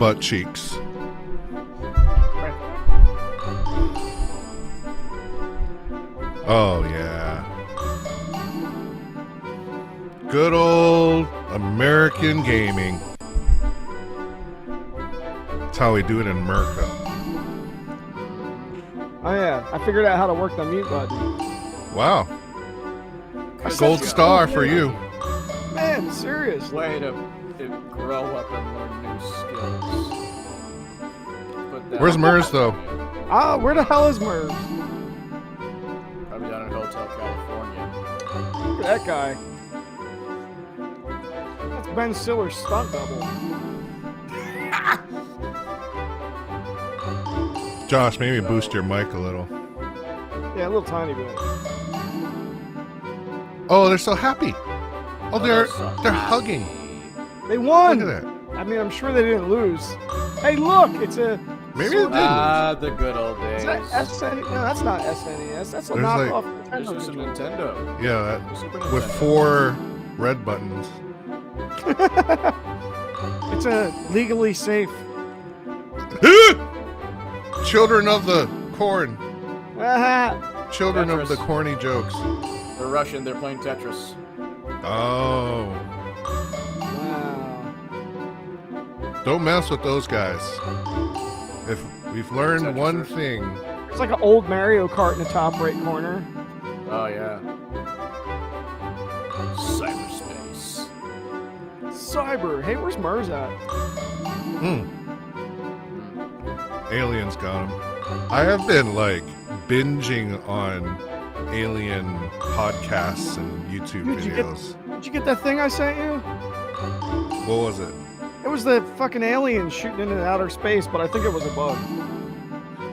butt cheeks. Oh, yeah. Good old American gaming. That's how we do it in America. Oh yeah, I figured out how to work the mute button. Wow. Gold star for you. Man, serious. Way to grow up and learn new skills. Where's Mers, though? Ah, where the hell is Mers? Probably down in Hotel California. Look at that guy. That's Ben Stiller's stunt double. Josh, maybe boost your mic a little. Yeah, a little tiny bit. Oh, they're so happy. Oh, they're hugging. They won. Look at that. I mean, I'm sure they didn't lose. Hey, look, it's a. Maybe they did lose. The good old days. Is that SNES? No, that's not SNES. That's a There's knockoff It's Nintendo. just a Nintendo. Yeah, Super with Nintendo. 4 red buttons. It's a legally safe. Children of the corn. Ah, Children of Tetris. the corny jokes. They're Russian. They're playing Tetris. Oh. wow. Don't mess with those guys. If we've learned one thing. It's like an old Mario Kart in the top right corner. Oh yeah. Cyberspace. Cyber. Hey, where's Mers at? Aliens got him. I have been like binging on alien podcasts and YouTube videos. Did you get that thing I sent you? What was it? It was the fucking alien shooting into outer space, but I think it was a bug.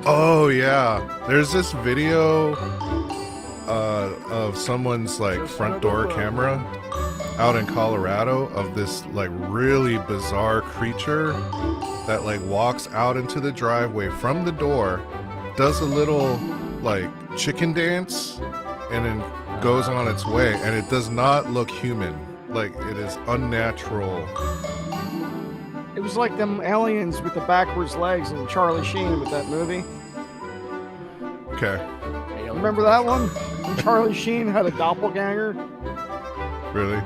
Oh yeah, there's this video of someone's like front door camera out in Colorado of this like really bizarre creature that like walks out into the driveway from the door, does a little like chicken dance, and then goes on its way, and it does not look human. Like it is unnatural. It was like them aliens with the backwards legs in Charlie Sheen with that movie. Okay. Remember that one? When Charlie Sheen had a doppelganger Really?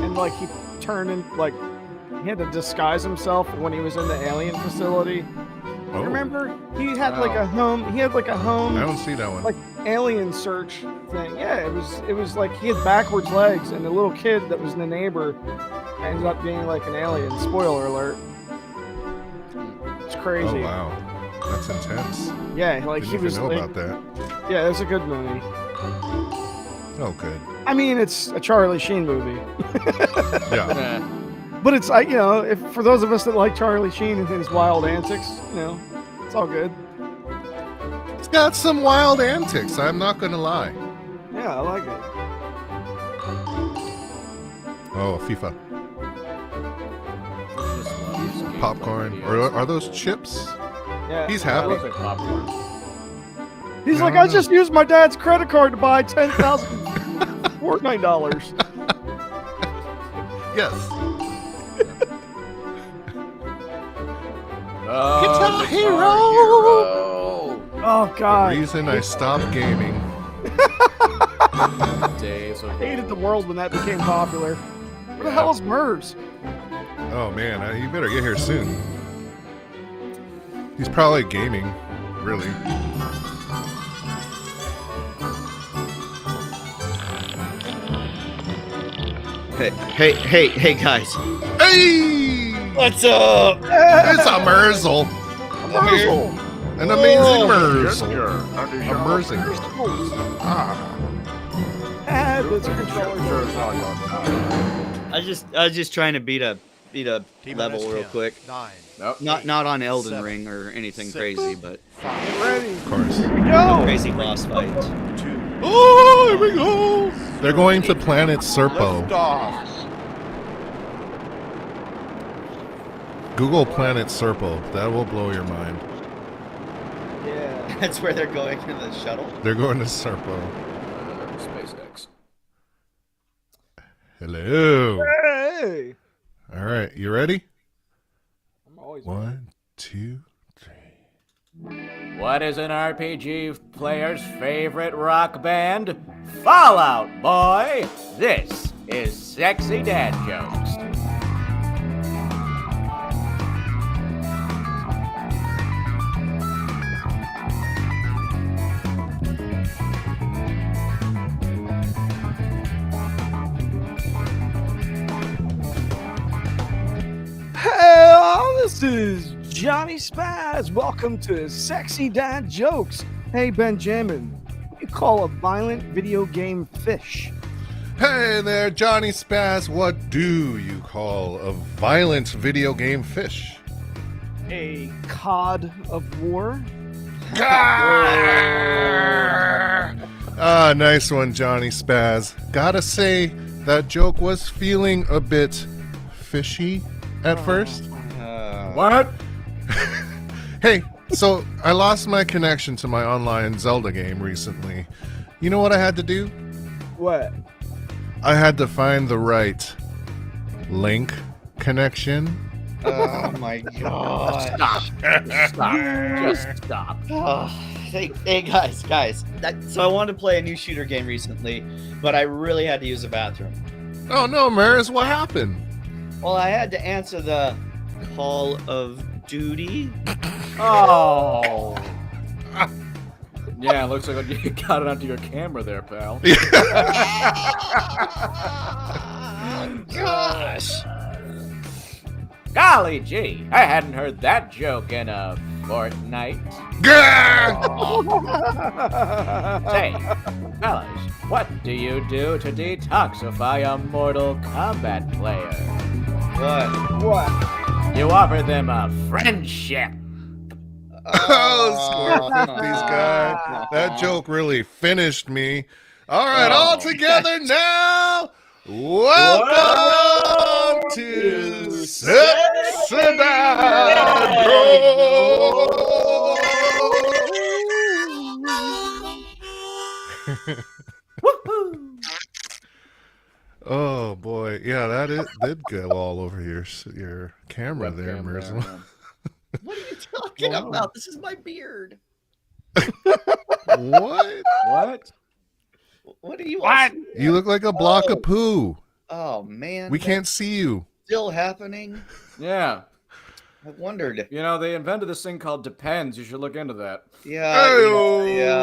and like he turned in like he had to disguise himself when he was in the alien facility. Oh. Remember? He had like a home. He had like a home. I don't see that one. Like alien search thing. Yeah, it was like he had backwards legs, and the little kid that was the neighbor ended up being like an alien. Spoiler alert. It's crazy. Oh wow, that's intense. Yeah, like Didn't he even was know like, about that. yeah, it's a good movie. Oh good. I mean, it's a Charlie Sheen movie. Yeah. But it's like, you know, if for those of us that like Charlie Sheen and his wild antics, you know, it's all good. It's got some wild antics, I'm not gonna lie. Yeah, I like it. Oh, FIFA. Popcorn. Or are those chips? Yeah. He's That happy. looks like popcorn. He's No, like, no, I no. just used my dad's credit card to buy 10,000 Fortnite dollars. Yes. Guitar Hero! Oh God. The reason I stopped gaming. Days of I hated the world when that became popular. Where the hell is Mers? Oh man, you better get here soon. He's probably gaming, really. Hey, guys. Hey! What's up? It's a Merzel. Merzel. An amazing Whoa. Merzel. Amazing. Ah. Ah, that's a controller. I was just trying to beat a level real quick. Nope. Not on Elden Ring or anything crazy, but Get ready. Of course. Go. crazy boss fight. Oh, here we go. They're going to planet Serpo. Google planet Serpo. That will blow your mind. Yeah. That's where they're going in the shuttle. They're going to Serpo. SpaceX. Hello. Hey. All right, you ready? I'm Always ready. 1, 2, 3. What is an RPG player's favorite rock band? Fallout Boy! This is Sexy Dad Jokes. Hey, this is Johnny Spaz. Welcome to Sexy Dad Jokes. Hey, Benjamin, what do you call a violent video game fish? Hey there, Johnny Spaz. What do you call a violent video game fish? A cod of war? Ah, nice one, Johnny Spaz. Gotta say, that joke was feeling a bit fishy at first. What? Hey, so I lost my connection to my online Zelda game recently. You know what I had to do? What? I had to find the right link connection. Oh my god. Stop. Just stop. Oh, hey guys. So I wanted to play a new shooter game recently, but I really had to use the bathroom. Oh no, Maris, what happened? Well, I had to answer the Call of Duty. Oh. Yeah, it looks like you got it onto your camera there, pal. Gosh. Golly gee, I hadn't heard that joke in a fortnight. Say, fellas, what do you do to detoxify a Mortal Kombat player? What? You offer them a friendship. Oh, score 50s guy. That joke really finished me. All right, all together now. Welcome to Sexy Dad Oh boy, yeah, did go all over your camera there, Mirza. What are you talking about? This is my beard. What? What? What do you What? want? You look like a block of poo. Oh man. We can't see you. Still happening? Yeah. I wondered. You know, they invented this thing called Depends. You should look into that. Yeah.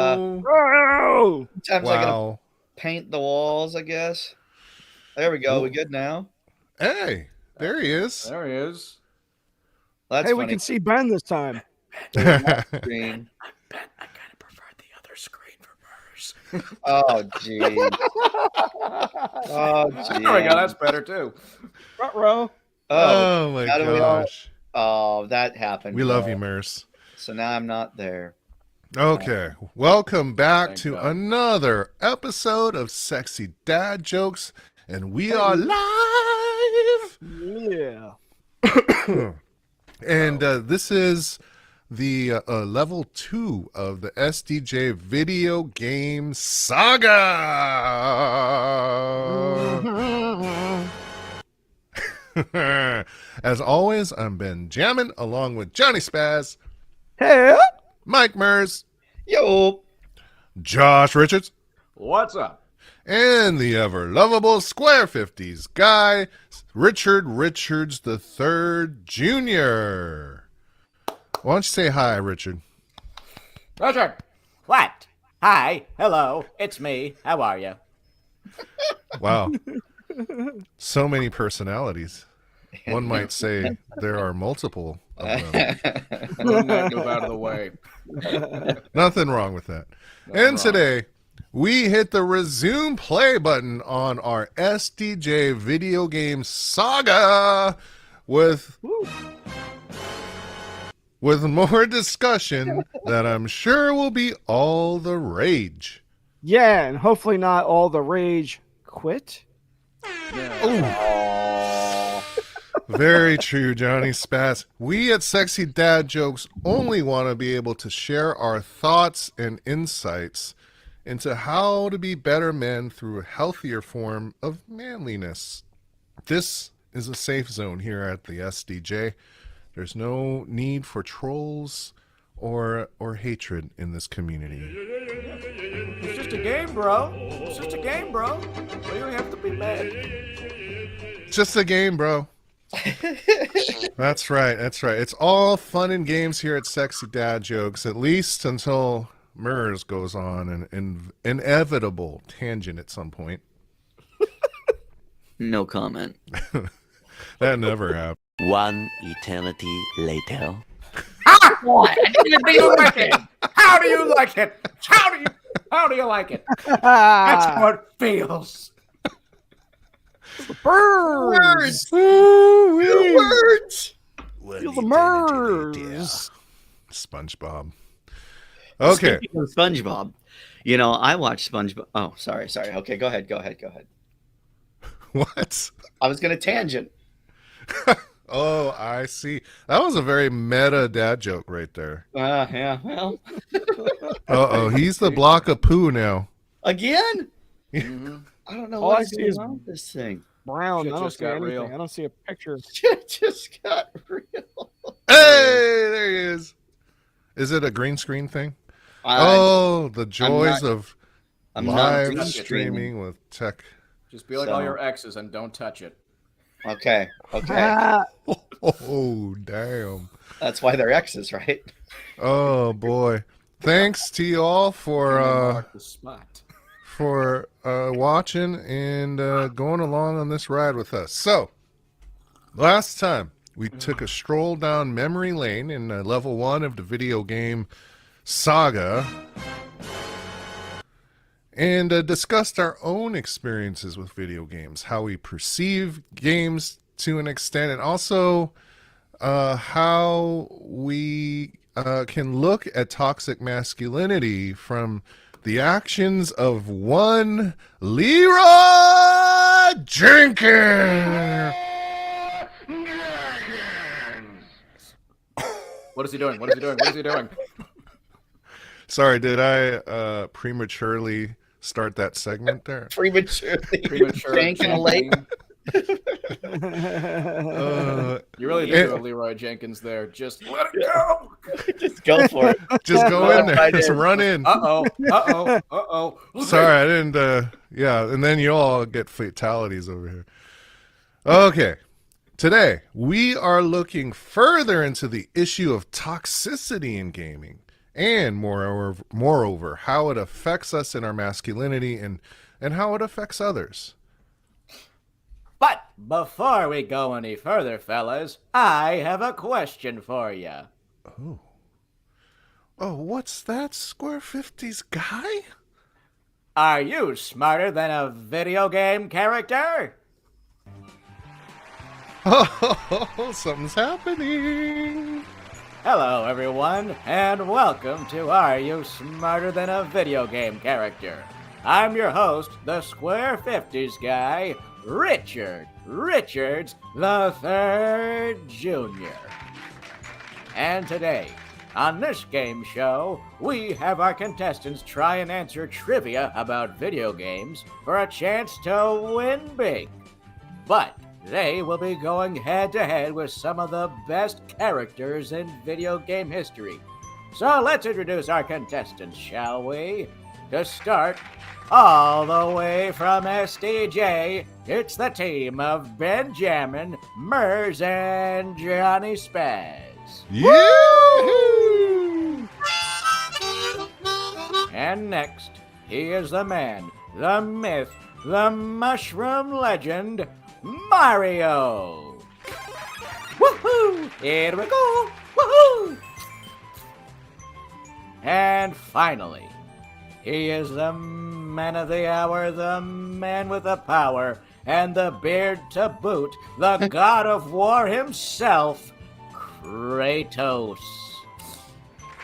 Oh! Sometimes I gotta Wow. paint the walls, I guess. There we go. We good now? Hey, there he is. There he is. That's Hey, funny. we can see Ben this time. Screen. Ben, I kind of prefer the other screen for hers. Oh, geez. Oh, geez. There we go. That's better, too. Front row. Oh my how do we all- gosh. Oh, that happened. We love you, Merce. So now I'm not there. Okay, welcome back Thank to God. another episode of Sexy Dad Jokes, and we are live. Yeah. And this is the level 2 of the SDJ video game Saga. As always, I'm Ben Jammin, along with Johnny Spaz, Hey. Mike Mers, Yo. Josh Richards, What's up? and the ever lovable Square 50s guy, Richard Richards III Jr. Why don't you say hi, Richard? Richard. What? Hi. Hello. It's me. How are you? Wow. So many personalities. One might say there are multiple of them. Move out of the way. Nothing wrong with that. Nothing And wrong. today, we hit the resume play button on our SDJ video game Saga with more discussion that I'm sure will be all the rage. Yeah, and hopefully not all the rage quit. Very true, Johnny Spaz. We at Sexy Dad Jokes only want to be able to share our thoughts and insights into how to be better men through a healthier form of manliness. This is a safe zone here at the SDJ. There's no need for trolls or hatred in this community. It's just a game, bro. It's just a game, bro. Why do you have to be mad? Just a game, bro. That's right. It's all fun and games here at Sexy Dad Jokes, at least until Murs goes on an inevitable tangent at some point. No comment. That never happened. One eternity later. I didn't even think you like it. How do you like it? How do you like it? That's how it feels. Birds. Ooh-wee. Words. Feel the mers. SpongeBob. Okay. Speaking of SpongeBob, you know, I watched SpongeBob. Oh, sorry. Okay, go ahead. What? I was gonna tangent. Oh, I see. That was a very meta dad joke right there. Yeah. Well, Uh-oh, he's the block of poo now. again. Mm-hmm. I don't know All what I is see going is on with this thing. Brown. Shit I don't just see got anything. real. I don't see a picture. Shit just got real. Hey, there he is. Is it a green screen thing? Oh, the joys of I'm not live green streaming with tech. Just be like all your exes and don't touch it. Okay. Oh, damn. That's why they're exes, right? Oh, boy. Thanks to you all for Mark the spot. watching and going along on this ride with us. So, last time we took a stroll down memory lane in level 1 of the video game Saga and discussed our own experiences with video games, how we perceive games to an extent, and also how we can look at toxic masculinity from the actions of one Leroy Jenkins. What is he doing? What is he doing? What is he doing? Sorry, did I prematurely start that segment there? Prematurely. Premature. Janking late. You really did do a Leroy Jenkins there. Just let it go. Just go for it. Just go in there. Right Just in. run in. Uh-oh. Sorry, I didn't. Yeah, and then you all get fatalities over here. Okay. Today, we are looking further into the issue of toxicity in gaming and moreover, how it affects us in our masculinity and how it affects others. But before we go any further, fellas, I have a question for you. Oh, what's that, Square 50's guy? Are you smarter than a video game character? Oh, something's happening. Hello, everyone, and welcome to Are You Smarter Than a Video Game Character? I'm your host, the Square 50s guy, Richard Richards the Third Jr. And today, on this game show, we have our contestants try and answer trivia about video games for a chance to win big. But they will be going head-to-head with some of the best characters in video game history. So let's introduce our contestants, shall we? To start, all the way from SDJ, it's the team of Benjamin, Mers, and Johnny Spaz. Yeah! And next, he is the man, the myth, the mushroom legend, Mario! Woohoo! Here we go! Woohoo! And finally, he is the man of the hour, the man with the power, and the beard to boot, the god of war himself, Kratos.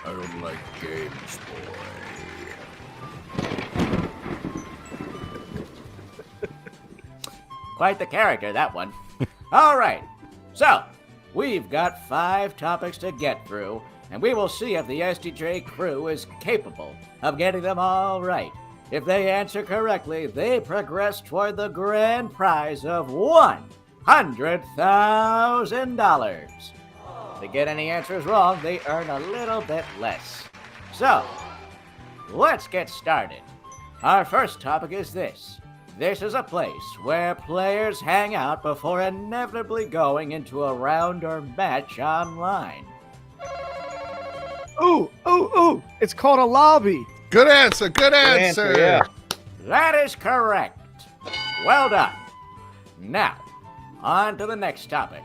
I don't like games, boy. Quite the character, that one. All right, so we've got 5 topics to get through, and we will see if the SDJ crew is capable of getting them all right. If they answer correctly, they progress toward the grand prize of $100,000. If they get any answers wrong, they earn a little bit less. So, let's get started. Our first topic is this. This is a place where players hang out before inevitably going into a round or match online. Ooh. It's called a lobby. Good answer. Good answer. yeah. That is correct. Well done. Now, on to the next topic.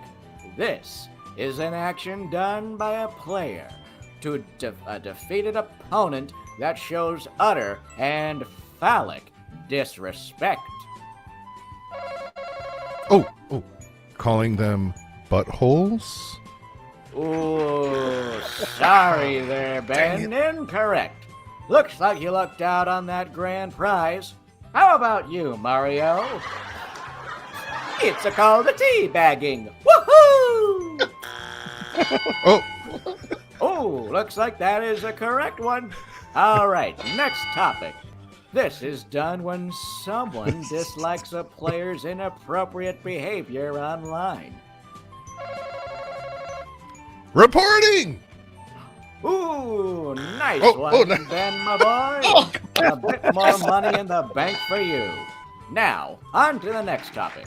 This is an action done by a player to a defeated opponent that shows utter and phallic disrespect. Oh, calling them buttholes? Ooh, sorry there, Ben. Incorrect. Looks like you lucked out on that grand prize. How about you, Mario? It's called a teabagging. Woohoo! Oh, looks like that is a correct one. All right, next topic. This is done when someone dislikes a player's inappropriate behavior online. Reporting! Ooh, nice Oh, one, no. Ben, my boy. A bit more money in the bank for you. Now, on to the next topic.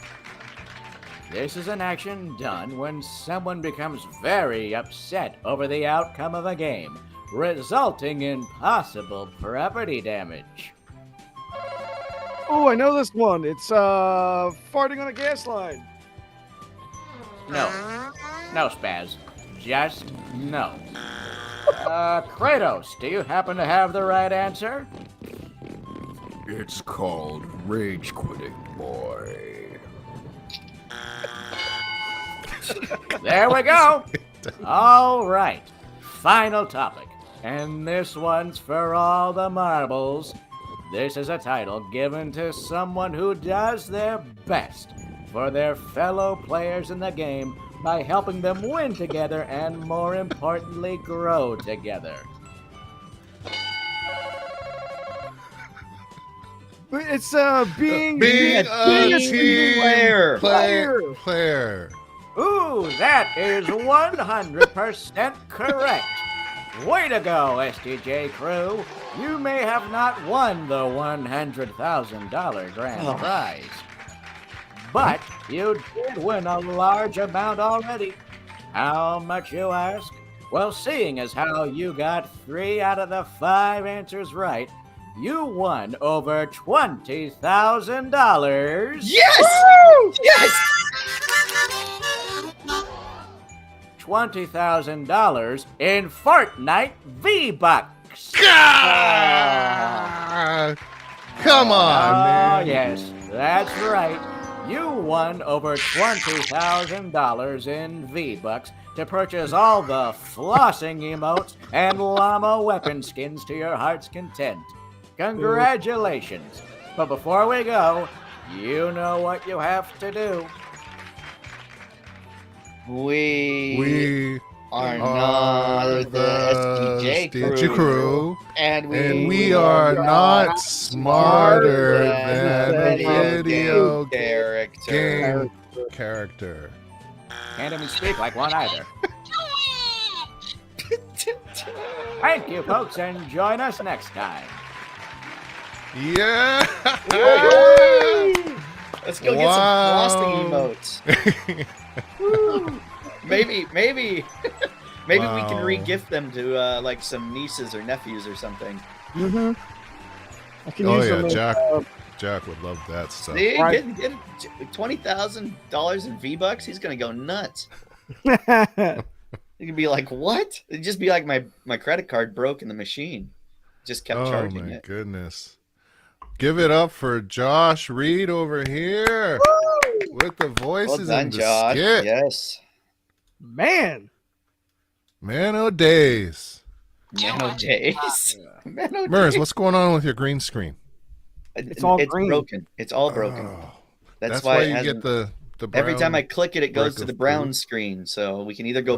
This is an action done when someone becomes very upset over the outcome of a game, resulting in possible property damage. Oh, I know this one. It's farting on a gas line. No, Spaz. Just no. Kratos, do you happen to have the right answer? It's called rage quitting, boy. There we go. All right. Final topic. And this one's for all the marbles. This is a title given to someone who does their best for their fellow players in the game by helping them win together and, more importantly, grow together. It's being Being a team player. Ooh, that is 100% correct. Way to go, STJ crew. You may have not won the $100,000 grand prize, but you did win a large amount already. How much, you ask? Well, seeing as how you got 3 out of the 5 answers right, you won over $20,000. Yes! Yes! $20,000 in Fortnite V-Bucks. Come on, man. Yes, that's right. You won over $20,000 in V-Bucks to purchase all the flossing emotes and llama weapon skins to your heart's content. Congratulations. But before we go, you know what you have to do. We are not the STJ crew, and we are not smarter than a video character. game character. Can't even speak like one either. Thank you, folks, and join us next time. Yeah. Let's go get some flossing emotes. Maybe we can re-gift them to like some nieces or nephews or something. Mm-hmm. I can Oh use yeah, them. Jack would love that stuff. See, Right. get $20,000 in V-Bucks. He's gonna go nuts. He could be like, "What?" It'd just be like my credit card broke in the machine. Just kept Oh charging my it. goodness. Give it up for Josh Reed over here with the Well voices done, in the Josh. skit. Yes. Man, Man o' days. Nano days. Nano Mers, days. what's going on with your green screen? It's all green. broken. It's all broken. Oh, That's why it you hasn't- get the brown. every time I click it, it goes brick to the of brown poo. screen. So we can either go Oh,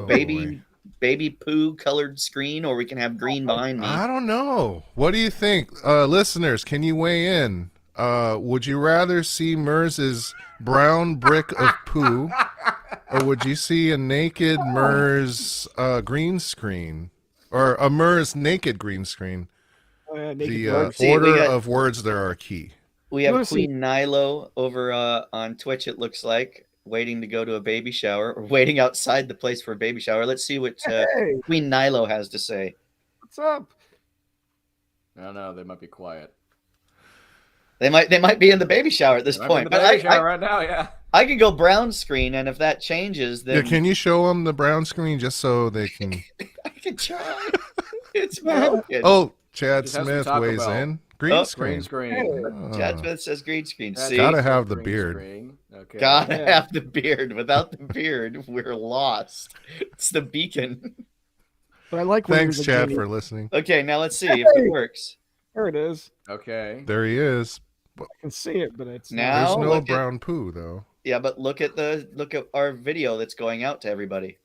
baby poo colored screen, or we can have green behind me. I don't know. What do you think? Listeners, can you weigh in? Would you rather see Mers's brown brick of poo Or would you see a naked Mers green screen? Or a Mers naked green screen? Oh, yeah, naked The dwarf. See, we order got- of words there are key. We You wanna have see- Queen Nilo over on Twitch, it looks like, waiting to go to a baby shower or waiting outside the place for a baby shower. Let's see what Hey, Queen Nilo has to say. what's up? I don't know. They might be quiet. They might be in the baby shower at this They might be in point. the But baby shower right now, yeah. I can go brown screen, and if that changes, then Yeah, can you show them the brown screen just so they can... I can try. It's broken. Oh, Chad Just have some Smith Taco weighs Bell. in. Green Oh, screen. Green screen. Oh. Chad Smith says green screen. That's See, Gotta have the green beard. screen. Okay. gotta Yeah. have the beard. Without the beard, we're lost. It's the beacon. But I like when Thanks, you're the Chad, genie. for listening. Okay, now let's see if it works. There it is. Okay. There he is. I can see it, but it's Now- There's Oh, no look at- brown poo, though. Yeah, but look at our video that's going out to everybody.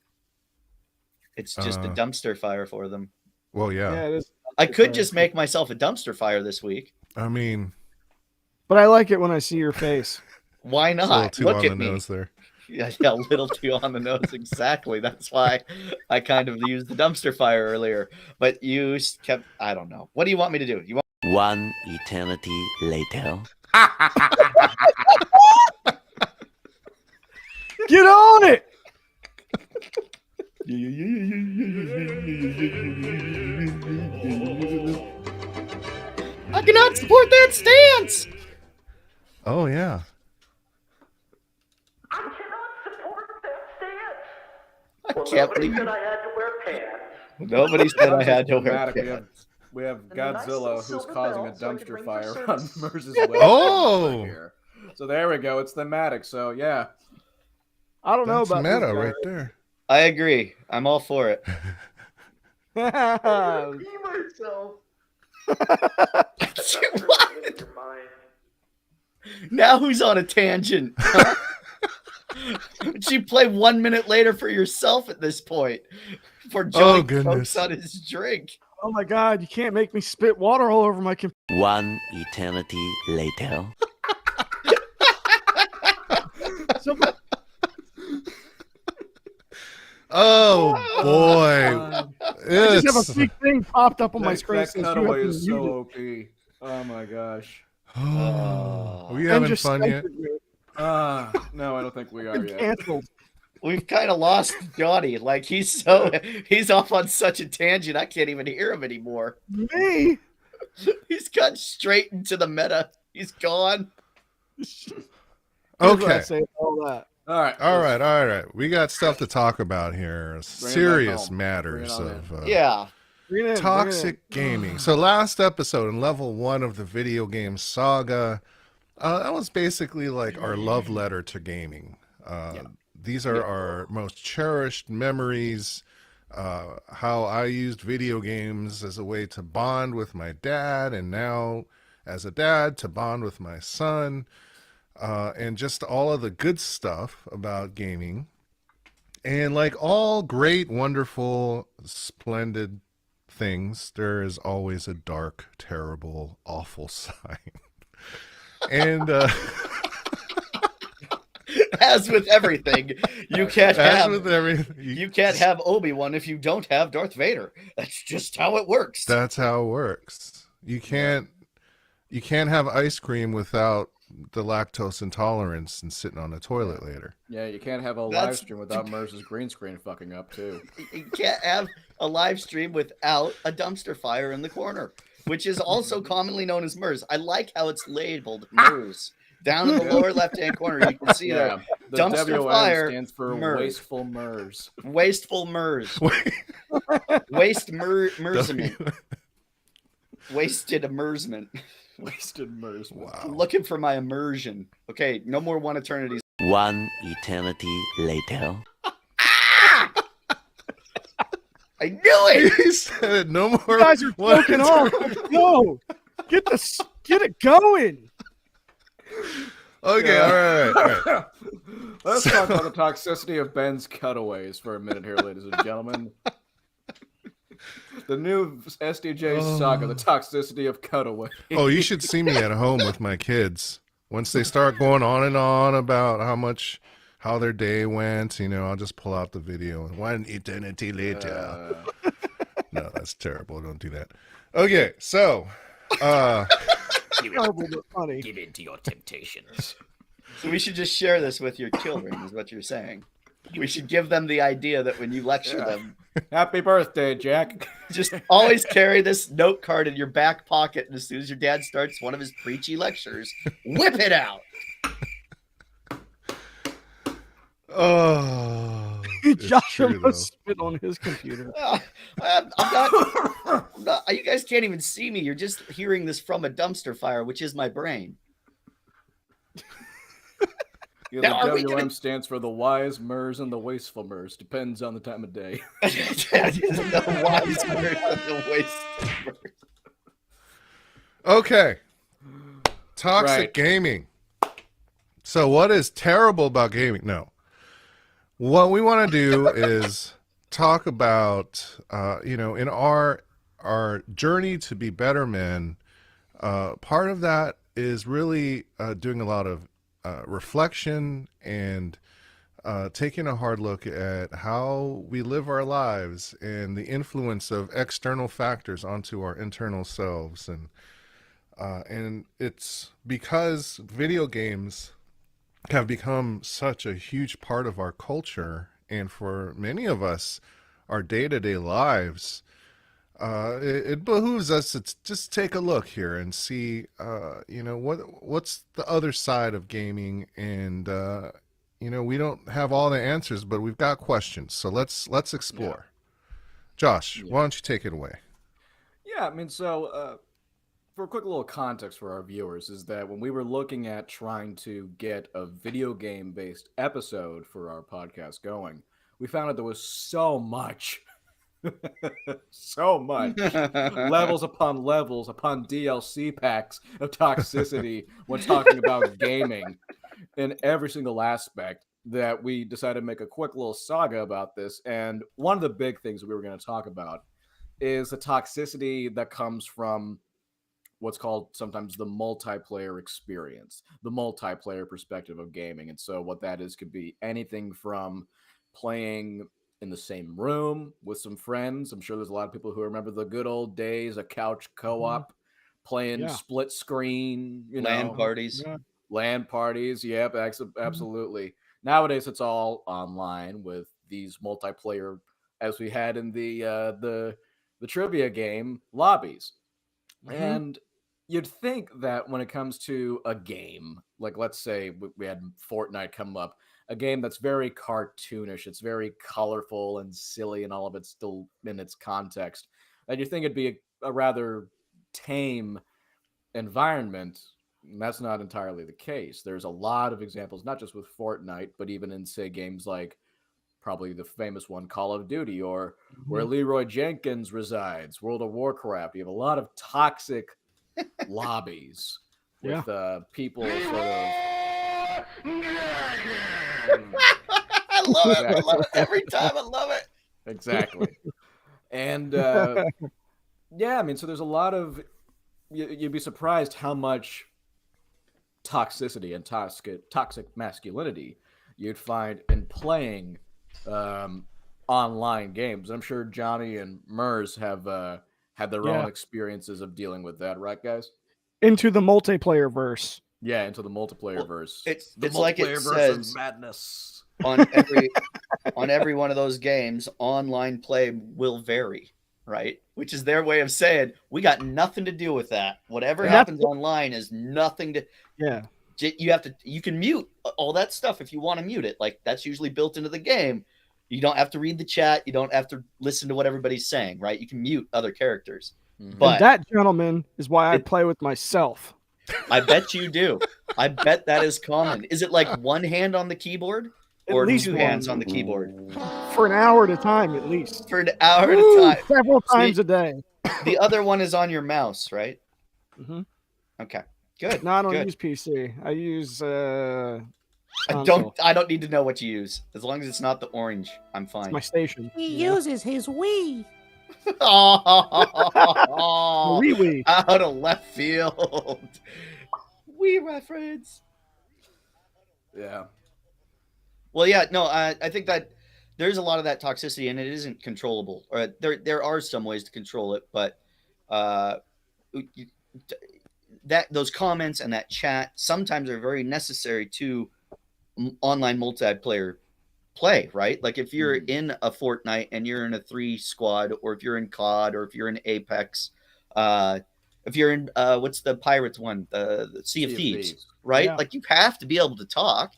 It's just a dumpster fire for them. Well, yeah, yeah. it is. I could just make myself a dumpster fire this week. I mean, But I like it when I see your face. Why it's a little not? too Look on at the me. nose there. Yeah, a little too on the nose. Exactly. That's why I kind of used the dumpster fire earlier. But you kept. I don't know. What do you want me to do? You want? One eternity later. Get on it! I cannot support that stance. Oh, yeah. I cannot support that stance. I Well, can't nobody believe said I had to wear pants. nobody said I had to wear Dramatic. pants. We have And a nice Godzilla little who's silver causing a bell so I can dumpster bring fire for on service. Mers's way. Oh! Here. So there we go. It's thematic. So yeah. I don't know That's about meta this guy. right there. I agree. I'm all for it. I'm be myself. What? In your mind. Now who's on a tangent? Huh? Would you play 1 minute later for yourself at this point? For Oh, Joey goodness. Cokes on his drink. Oh my god, you can't make me spit water all over my computer. One eternity later. Oh, boy. I just have a It's... big thing popped up on my That- screen. that Says you cutaway have is been so muted. OP. Oh my gosh. Are we And having just fun yet? censored me. No, I don't think we are Been yet. canceled. We've kind of lost Johnny. Like he's off on such a tangent. I can't even hear him anymore. Me? He's got straight into the meta. He's gone. Here's what I Okay. say to all that. All right. All right. We got stuff to talk about here. Serious home. matters Bring it on of Yeah. Bring it in, toxic gaming. So last episode in level 1 of the video game Saga, that was basically like our love letter to gaming. These are our most cherished memories. How I used video games as a way to bond with my dad, and now as a dad to bond with my son, and just all of the good stuff about gaming. And like all great, wonderful, splendid things, there is always a dark, terrible, awful side. And As with everything, you can't as have with everything, you can't have Obi-Wan if you don't have Darth Vader. That's just how it works. that's how it works. You can't have ice cream without the lactose intolerance and sitting on the toilet later. Yeah, you can't have a live That's- stream without Mers's green screen fucking up too. You can't have a live stream without a dumpster fire in the corner, which is also commonly known as MERS. I like how it's labeled MERS. Down in the lower left-hand corner, you can see Yeah, there. the Dumpster WM fire, stands for MERS. wasteful MERS. Wasteful MERS. Waste mersement. Wasted immersement. Wasted MERS. Wow. I'm looking for my immersion. Okay, no more one eternities. One eternity later. I knew it. He said it, no more. You guys are one joking off. Let's go. Get it going. Okay, all right. Let's talk about the toxicity of Ben's cutaways for a minute here, ladies and gentlemen. The new SDJ Saga, the toxicity of cutaway. Oh, you should see me at home with my kids. Once they start going on and on about how their day went. I'll just pull out the video and 1 eternity later. No, that's terrible. Don't do that. Okay, so Terrible but funny. Give in to your temptations. So we should just share this with your children, is what you're saying. We should give them the idea that when you lecture them, Happy birthday, Jack. just always carry this note card in your back pocket, and as soon as your dad starts one of his preachy lectures, whip it out. oh, it's Josh true, almost spit on his computer. I'm not. You guys can't even see me. You're just hearing this from a dumpster fire, which is my brain. Yeah, Now, are the we WM gonna- stands for the wise MERS and the wasteful MERS. Depends on the time of day. The wise word of the waste. Okay. Toxic Right. gaming. So what is terrible about gaming? No. What we want to do is talk about, in our journey to be better men, part of that is really doing a lot of reflection and taking a hard look at how we live our lives and the influence of external factors onto our internal selves. And it's because video games have become such a huge part of our culture, and for many of us, our day-to-day lives, it behooves us to just take a look here and see, what's the other side of gaming. And we don't have all the answers, but we've got questions. So let's explore. Josh, why don't you take it away? Yeah, I mean, so for a quick little context for our viewers is that when we were looking at trying to get a video game based episode for our podcast going, we found out there was so much, so much levels upon DLC packs of toxicity when talking about gaming in every single aspect that we decided to make a quick little saga about this. And one of the big things that we were going to talk about is the toxicity that comes from what's called sometimes the multiplayer experience, the multiplayer perspective of gaming. And so what that is could be anything from playing in the same room with some friends. I'm sure there's a lot of people who remember the good old days of couch co-op, playing Yeah. split screen, LAN parties. Yeah. LAN parties. Yep, absolutely. Nowadays it's all online with these multiplayer, as we had in the trivia game lobbies. And you'd think that when it comes to a game, like let's say we had Fortnite come up, a game that's very cartoonish, it's very colorful and silly, and all of it's still in its context, and you think it'd be a rather tame environment. And that's not entirely the case. There's a lot of examples, not just with Fortnite, but even in, say, games like probably the famous one, Call of Duty, or where Leroy Jenkins resides, World of Warcraft. You have a lot of toxic lobbies with people sort of. I love it. I love it every time. I love it. Exactly. And yeah, I mean, so there's a lot of. You'd be surprised how much toxicity and toxic masculinity you'd find in playing online games. I'm sure Johnny and Mers have had their own experiences of dealing with that, right, guys? Into the multiplayer verse. Yeah, into the multiplayer verse. It's The like it multiplayer verse of says madness. on every one of those games, online play will vary, right? Which is their way of saying we got nothing to do with that. Whatever happens online is nothing to. Yeah. You can mute all that stuff if you want to mute it. Like that's usually built into the game. You don't have to read the chat. You don't have to listen to what everybody's saying, right? You can mute other characters. But And that, gentleman, is why I play with myself. I bet you do. I bet that is common. Is it like one hand on the keyboard At or least two one. hands on the keyboard? For an hour at a time, at least. For an hour at a time. Several times a day. The other one is on your mouse, right? Mm-hmm. Okay. Good. No, I don't Good. use PC. I use I don't need to know what you use. As long as it's not the orange, I'm fine. my station. He uses his Wii. Oh, Wee. out of left field. We reference. Yeah. Well, yeah, no, I think that there's a lot of that toxicity, and it isn't controllable. Or there are some ways to control it, but uh, you, that those comments and that chat sometimes are very necessary to online multiplayer play, right? Like if you're in a Fortnite and you're in a 3 squad, or if you're in COD, or if you're in Apex, uh, if you're in what's the Pirates one, the Sea of Thieves, right? Yeah. Like you have to be able to talk.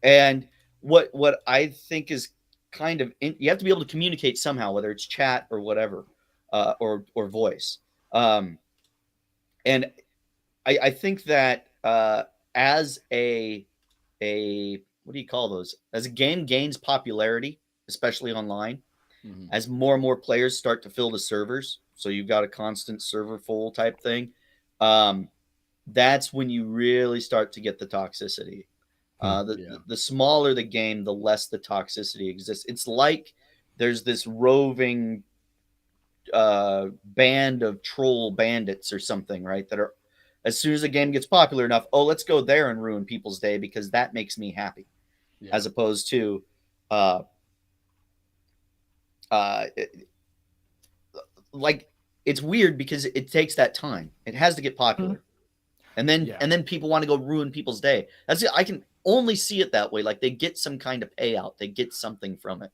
And what I think is kind of you have to be able to communicate somehow, whether it's chat or whatever, or voice. And I think that as a what do you call those? As a game gains popularity, especially online, as more and more players start to fill the servers, so you've got a constant server full type thing, that's when you really start to get the toxicity. The smaller the game, the less the toxicity exists. It's like there's this roving band of troll bandits or something, right? That are, as soon as a game gets popular enough, oh, let's go there and ruin people's day because that makes me happy, as opposed to like it's weird because it takes that time. It has to get popular. And then people want to go ruin people's day. That's it. I can only see it that way. Like they get some kind of payout. They get something from it.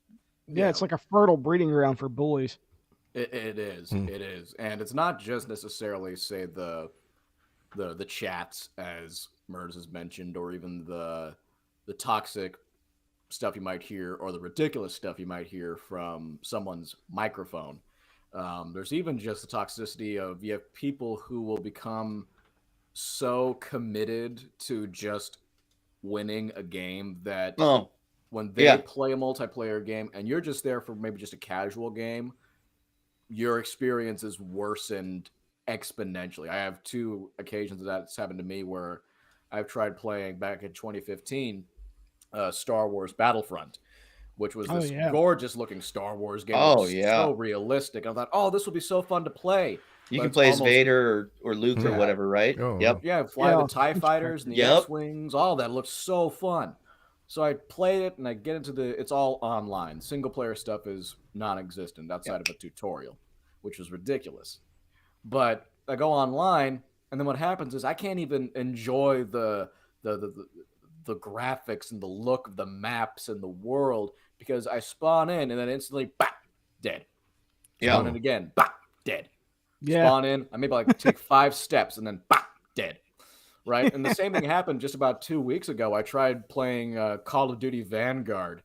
Yeah, it's like a fertile breeding ground for bullies. It is. It is. And it's not just necessarily, say, the chats, as Mers has mentioned, or even the toxic stuff you might hear, or the ridiculous stuff you might hear from someone's microphone. There's even just the toxicity of, you have people who will become so committed to just winning a game that when they play a multiplayer game and you're just there for maybe just a casual game, your experience is worsened exponentially. I have 2 occasions that's happened to me where I've tried playing back in 2015 Star Wars Battlefront, which was this gorgeous looking Star Wars game. Oh, so realistic. I thought, oh, this will be so fun to play. You can play as Vader or Luke or whatever, right? Yeah, fly the TIE fighters and the X-Wings. All that looks so fun. So I played it, and I get into it's all online. Single-player stuff is non-existent outside of a tutorial, which was ridiculous. But I go online, and then what happens is I can't even enjoy the graphics and the look of the maps and the world, because I spawn in, and then instantly, bah, dead. Spawn in again, bah, dead. Spawn in, I maybe take 5 steps, and then bah, dead. Right? And the same thing happened just about 2 weeks ago. I tried playing Call of Duty Vanguard,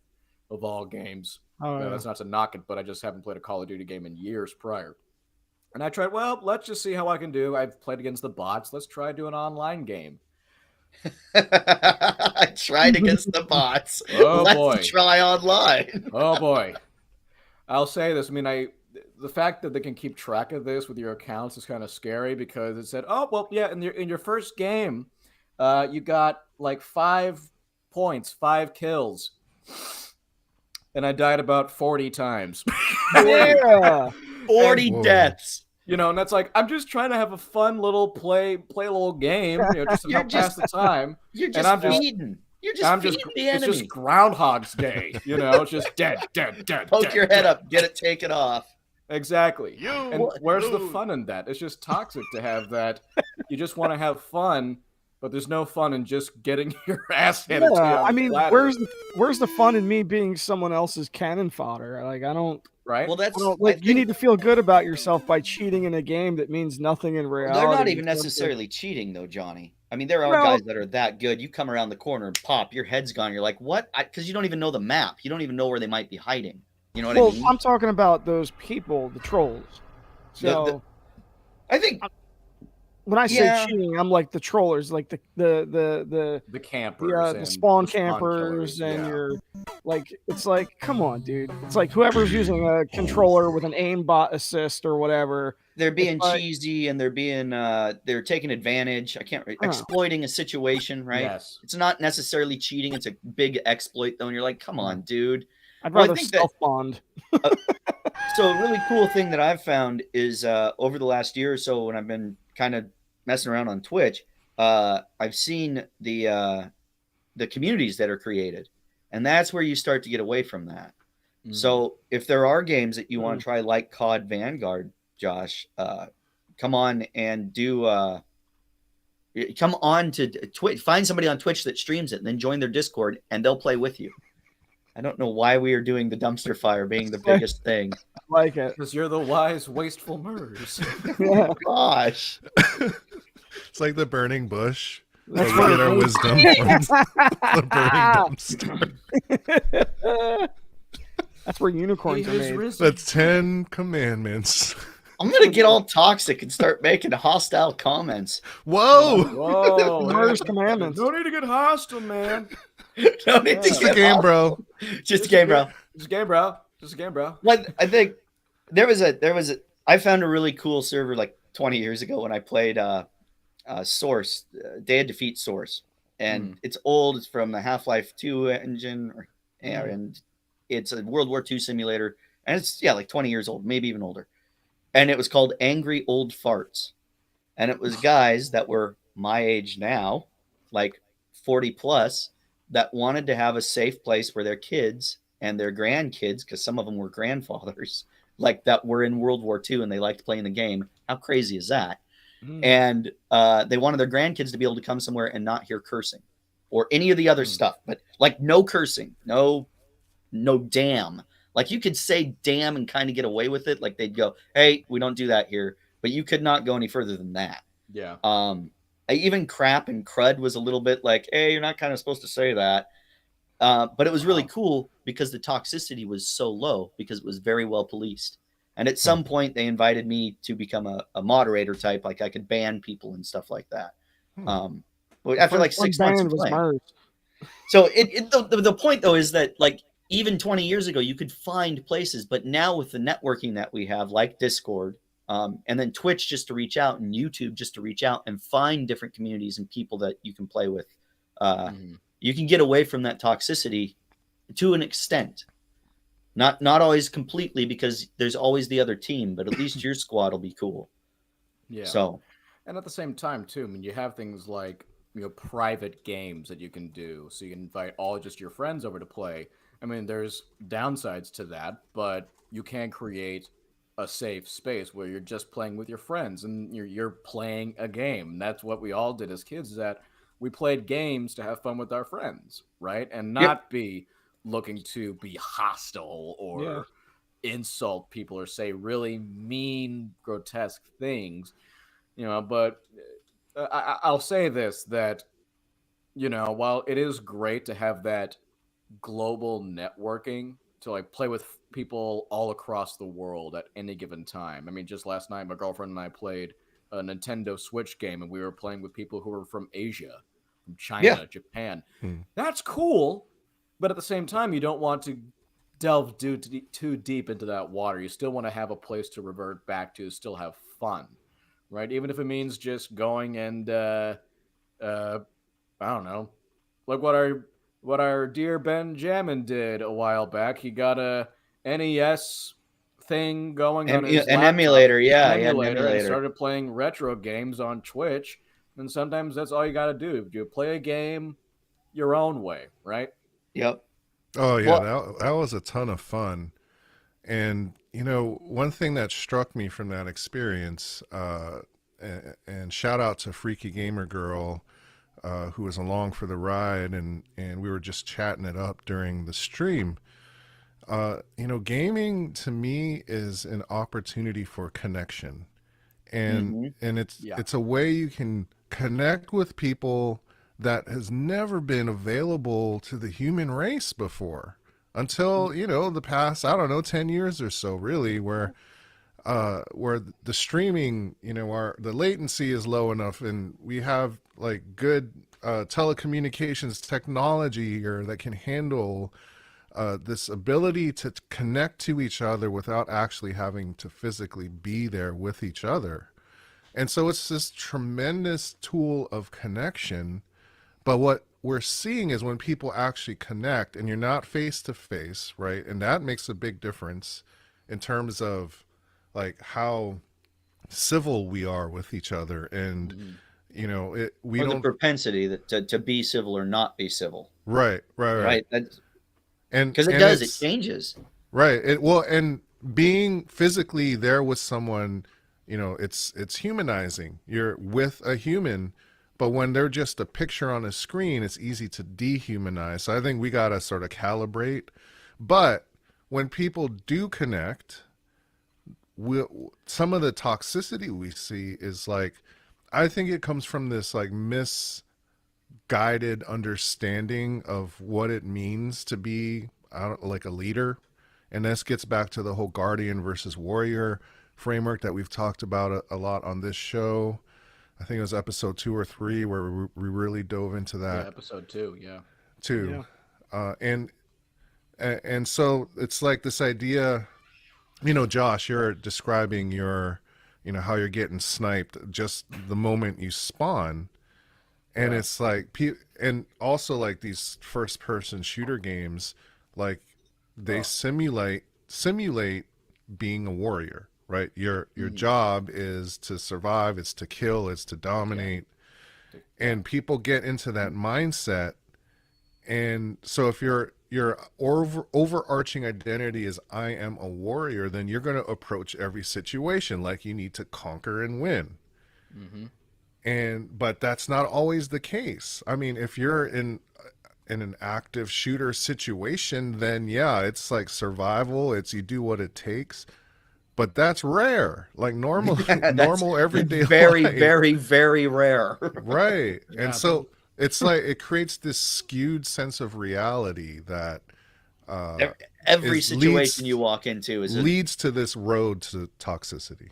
of all games. That's not to knock it, but I just haven't played a Call of Duty game in years prior. And I tried, well, let's just see how I can do. I've played against the bots. Let's try do an online game. I tried against the bots. Let's try online. Oh, boy. I'll say this. I mean, the fact that they can keep track of this with your accounts is kind of scary, because it said, oh, well, yeah, in your first game, you got like 5 points, 5 kills. And I died about 40 times. 40 deaths. You know, and that's like, I'm just trying to have a fun little play a little game, just to help pass the time. You're just feeding. You're just feeding the enemy. It's just Groundhog's Day, it's just dead. Poke your head up, get it taken off. Exactly. Where's the fun in that? It's just toxic to have that. You just want to have fun, but there's no fun in just getting your ass handed to you. I mean, where's the fun in me being someone else's cannon fodder? Like, I don't. Right. Well, that's you need to feel good about yourself by cheating in a game that means nothing in reality. They're not even necessarily cheating, though, Johnny. I mean, there are guys that are that good. You come around the corner and pop, your head's gone. You're like, what? Because you don't even know the map. You don't even know where they might be hiding. You know what I mean? I'm talking about those people, the trolls. So, I think when I say cheating, I'm like the trollers, like the campers, the spawn campers, and you're like, it's like, come on, dude. It's like whoever's using a controller with an aimbot assist or whatever. They're being cheesy, and they're being they're taking advantage. Exploiting a situation, right? Yes. It's not necessarily cheating. It's a big exploit, though, and you're like, come on, dude. I'd rather self-bond. So a really cool thing that I've found is over the last year or so, when I've been kind of messing around on Twitch, I've seen the communities that are created. And that's where you start to get away from that. So if there are games that you want to try, like COD Vanguard, Josh, come on and do. Come on to Twitch. Find somebody on Twitch that streams it, and then join their Discord, and they'll play with you. I don't know why we are doing the dumpster fire being the biggest thing. I like it. Because you're the wise, wasteful murders. Yeah. Gosh. It's like the burning bush. That's But we get our right. wisdom from the burning dumpster. That's where He unicorns are has made. risen. The 10 Commandments. I'm going to get all toxic and start making hostile comments. Whoa! Whoa, Murder's man. commandments. No need to get hostile, man. No need to Just a get game, all- bro. Just a game, bro. Just a game, bro. Just a game, bro. What I think I found a really cool server like 20 years ago when I played Source, Day of Defeat Source, and it's old. It's from the Half-Life 2 engine, and it's a World War II simulator, and it's like 20 years old, maybe even older. And it was called Angry Old Farts, and it was guys that were my age now, like 40 plus, that wanted to have a safe place where their kids and their grandkids, because some of them were grandfathers, like that were in World War II and they liked playing the game. How crazy is that? And they wanted their grandkids to be able to come somewhere and not hear cursing or any of the other stuff, but like no cursing, no damn. Like you could say damn and kind of get away with it. Like they'd go, hey, we don't do that here, but you could not go any further than that. Yeah. Even crap and crud was a little bit like, hey, you're not kind of supposed to say that. But it was really cool because the toxicity was so low because it was very well policed. And at some point they invited me to become a moderator type, like I could ban people and stuff like that. But after like 6 months of playing. So the point though is that like even 20 years ago you could find places, but now with the networking that we have, like Discord, and then Twitch just to reach out and YouTube just to reach out and find different communities and people that you can play with, you can get away from that toxicity to an extent. Not always completely, because there's always the other team, but at least your squad will be cool. Yeah. So, and at the same time too, I mean, you have things like private games that you can do, so you can invite all just your friends over to play. I mean, there's downsides to that, but you can create a safe space where you're just playing with your friends and you're playing a game. That's what we all did as kids, is that we played games to have fun with our friends, right? And not be looking to be hostile or insult people or say really mean, grotesque things, but I'll say this, that, while it is great to have that global networking to like play with people all across the world at any given time. I mean, just last night, my girlfriend and I played a Nintendo Switch game, and we were playing with people who were from Asia, from China, Japan. That's cool, but at the same time, you don't want to delve too deep into that water. You still want to have a place to revert back to, still have fun, right? Even if it means just going and I don't know, like what our dear Benjamin did a while back. He got a NES thing going on his an laptop, emulator, an emulator. and started playing retro games on Twitch. And sometimes that's all you got to do. You play a game your own way, right? Yep. Oh yeah, that was a ton of fun. And one thing that struck me from that experience, and shout out to Freaky Gamer Girl, who was along for the ride, and we were just chatting it up during the stream. Gaming to me is an opportunity for connection, and it's a way you can connect with people that has never been available to the human race before until the past 10 years or so, really, where the streaming, the latency is low enough, and we have like good telecommunications technology here that can handle this ability to connect to each other without actually having to physically be there with each other. And so it's this tremendous tool of connection. But what we're seeing is when people actually connect and you're not face to face, right? And that makes a big difference in terms of like how civil we are with each other. And, the propensity to be civil or not be civil. Right. Right. Because it and does, it it's- changes. Right. Well, and being physically there with someone, it's humanizing. You're with a human, but when they're just a picture on a screen, it's easy to dehumanize. So I think we got to sort of calibrate. But when people do connect, some of the toxicity we see is like, I think it comes from this like misguided understanding of what it means to be like a leader. And this gets back to the whole guardian versus warrior framework that we've talked about a lot on this show. I think it was episode 2 or 3 where we really dove into that. Yeah, episode 2, yeah. Too. Yeah. And so it's like this idea, Josh, you're describing how you're getting sniped just the moment you spawn. And it's like, and also like these first person shooter games, like they simulate being a warrior, right? Your job is to survive, it's to kill, it's to dominate. And people get into that mindset. And so if your overarching identity is I am a warrior, then you're going to approach every situation like you need to conquer and win. But that's not always the case. I mean, if you're in an active shooter situation, then yeah, it's like survival. It's you do what it takes, but that's rare. Like normal everyday very, life. very, very rare. Right. And so it's like it creates this skewed sense of reality that every situation you walk into leads to this road to toxicity.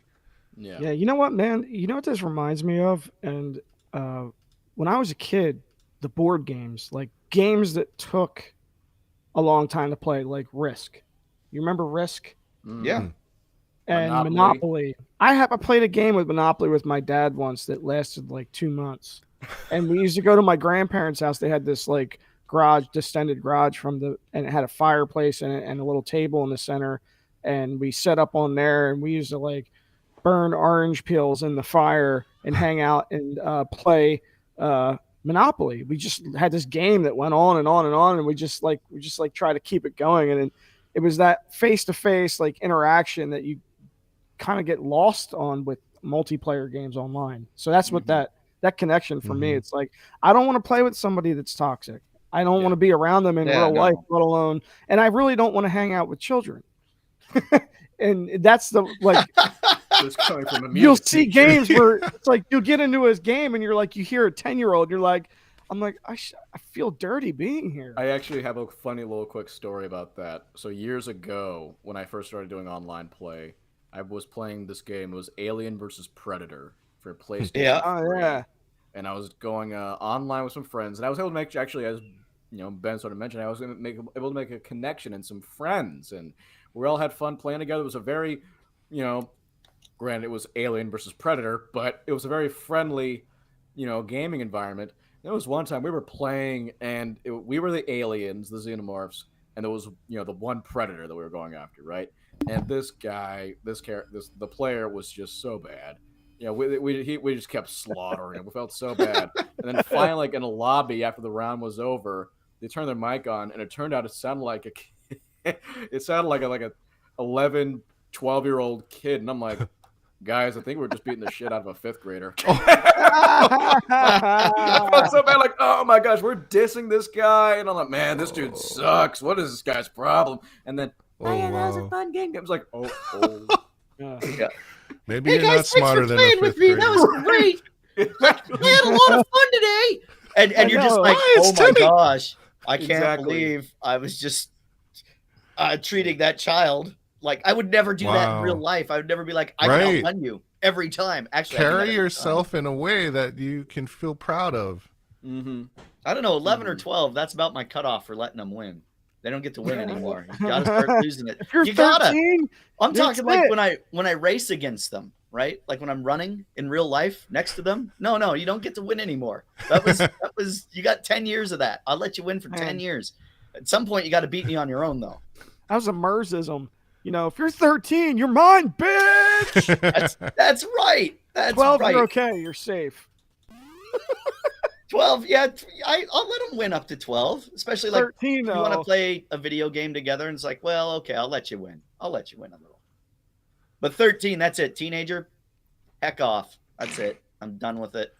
Yeah, you know what, man? You know what this reminds me of? And when I was a kid, the board games, like games that took a long time to play, like Risk. You remember Risk? Yeah. And Monopoly. I played a game with Monopoly with my dad once that lasted like 2 months. And we used to go to my grandparents' house. They had this like distended garage and it had a fireplace in it and a little table in the center. And we set up on there and we used to like burn orange peels in the fire and hang out and play Monopoly. We just had this game that went on and on and on, and we just try to keep it going. And it was that face-to-face like interaction that you kind of get lost on with multiplayer games online. So that's what that connection for me. It's like I don't want to play with somebody that's toxic. I don't want to be around them in real life, let alone, and I really don't want to hang out with children. And that's the like. Coming from a you'll see games where it's like you'll get into his game and you're like, you hear a 10-year-old, you're like, I'm like, I feel dirty being here. I actually have a funny little quick story about that. So years ago, when I first started doing online play, I was playing this game. It was Alien versus Predator for PlayStation 3. Yeah. And I was going online with some friends, and I was able to make, actually, as Ben sort of mentioned, I was able to make a connection and some friends, and we all had fun playing together. It was a very, granted, it was Alien versus Predator, but it was a very friendly, gaming environment. There was one time we were playing, and we were the aliens, the xenomorphs, and there was, the one predator that we were going after, right? And this guy, the player was just so bad. We just kept slaughtering him. We felt so bad. And then finally, like in a lobby after the round was over, they turned their mic on, and it turned out it sounded like a 11, 12-year-old kid, and I'm like, guys, I think we're just beating the shit out of a 5th grader. I felt so bad, like, oh my gosh, we're dissing this guy, and I'm like, man, this dude sucks. What is this guy's problem? And then, that was a fun game. I was like, Yeah. Maybe you're not smarter than a 5th grader. That was great. We had a lot of fun today. And you're just like, oh my gosh, I can't believe I was just treating that child like I would never do that in real life. I would never be like, I can outrun you every time. Actually, carry yourself in a way that you can feel proud of. I don't know, 11 or 12. That's about my cutoff for letting them win. They don't get to win anymore. You gotta start losing it. If you're 13, I'm talking like when I race against them, right? Like when I'm running in real life next to them. No, you don't get to win anymore. That was you got 10 years of that. I'll let you win for 10 years. At some point, you got to beat me on your own, though. That was a Mersism. If you're 13, you're mine, bitch. That's right. That's 12, right. you're okay. You're safe. 12. Yeah, I'll let them win up to 12, especially like 13 you want to though. play a video game together, and it's like, well, okay, I'll let you win. I'll let you win a little. But 13, that's it. Teenager, heck off. That's it. I'm done with it.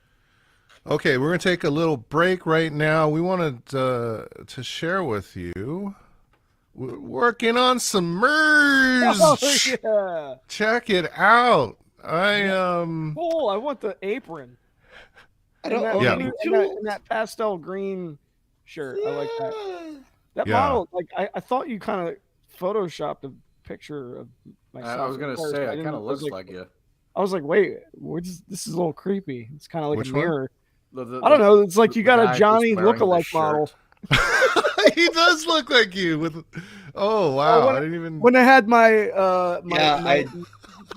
Okay, we're gonna take a little break right now. We wanted to share with you. We're working on some merch. Oh, yeah. Check it out. Cool. I want the apron. I don't that, own Yeah. any and tools. that pastel green shirt. I like that. That Yeah. model, like I thought you kind of photoshopped a picture of myself. I was gonna at first, say, but I it didn't- kind I of was looks like you. I was like, wait, this is a little creepy. It's kind of like Which a one? mirror. The- I don't know. It's like the you got guy a who's Johnny wearing the lookalike shirt. model. He does look like you with. Oh wow! when- I didn't even. When I had my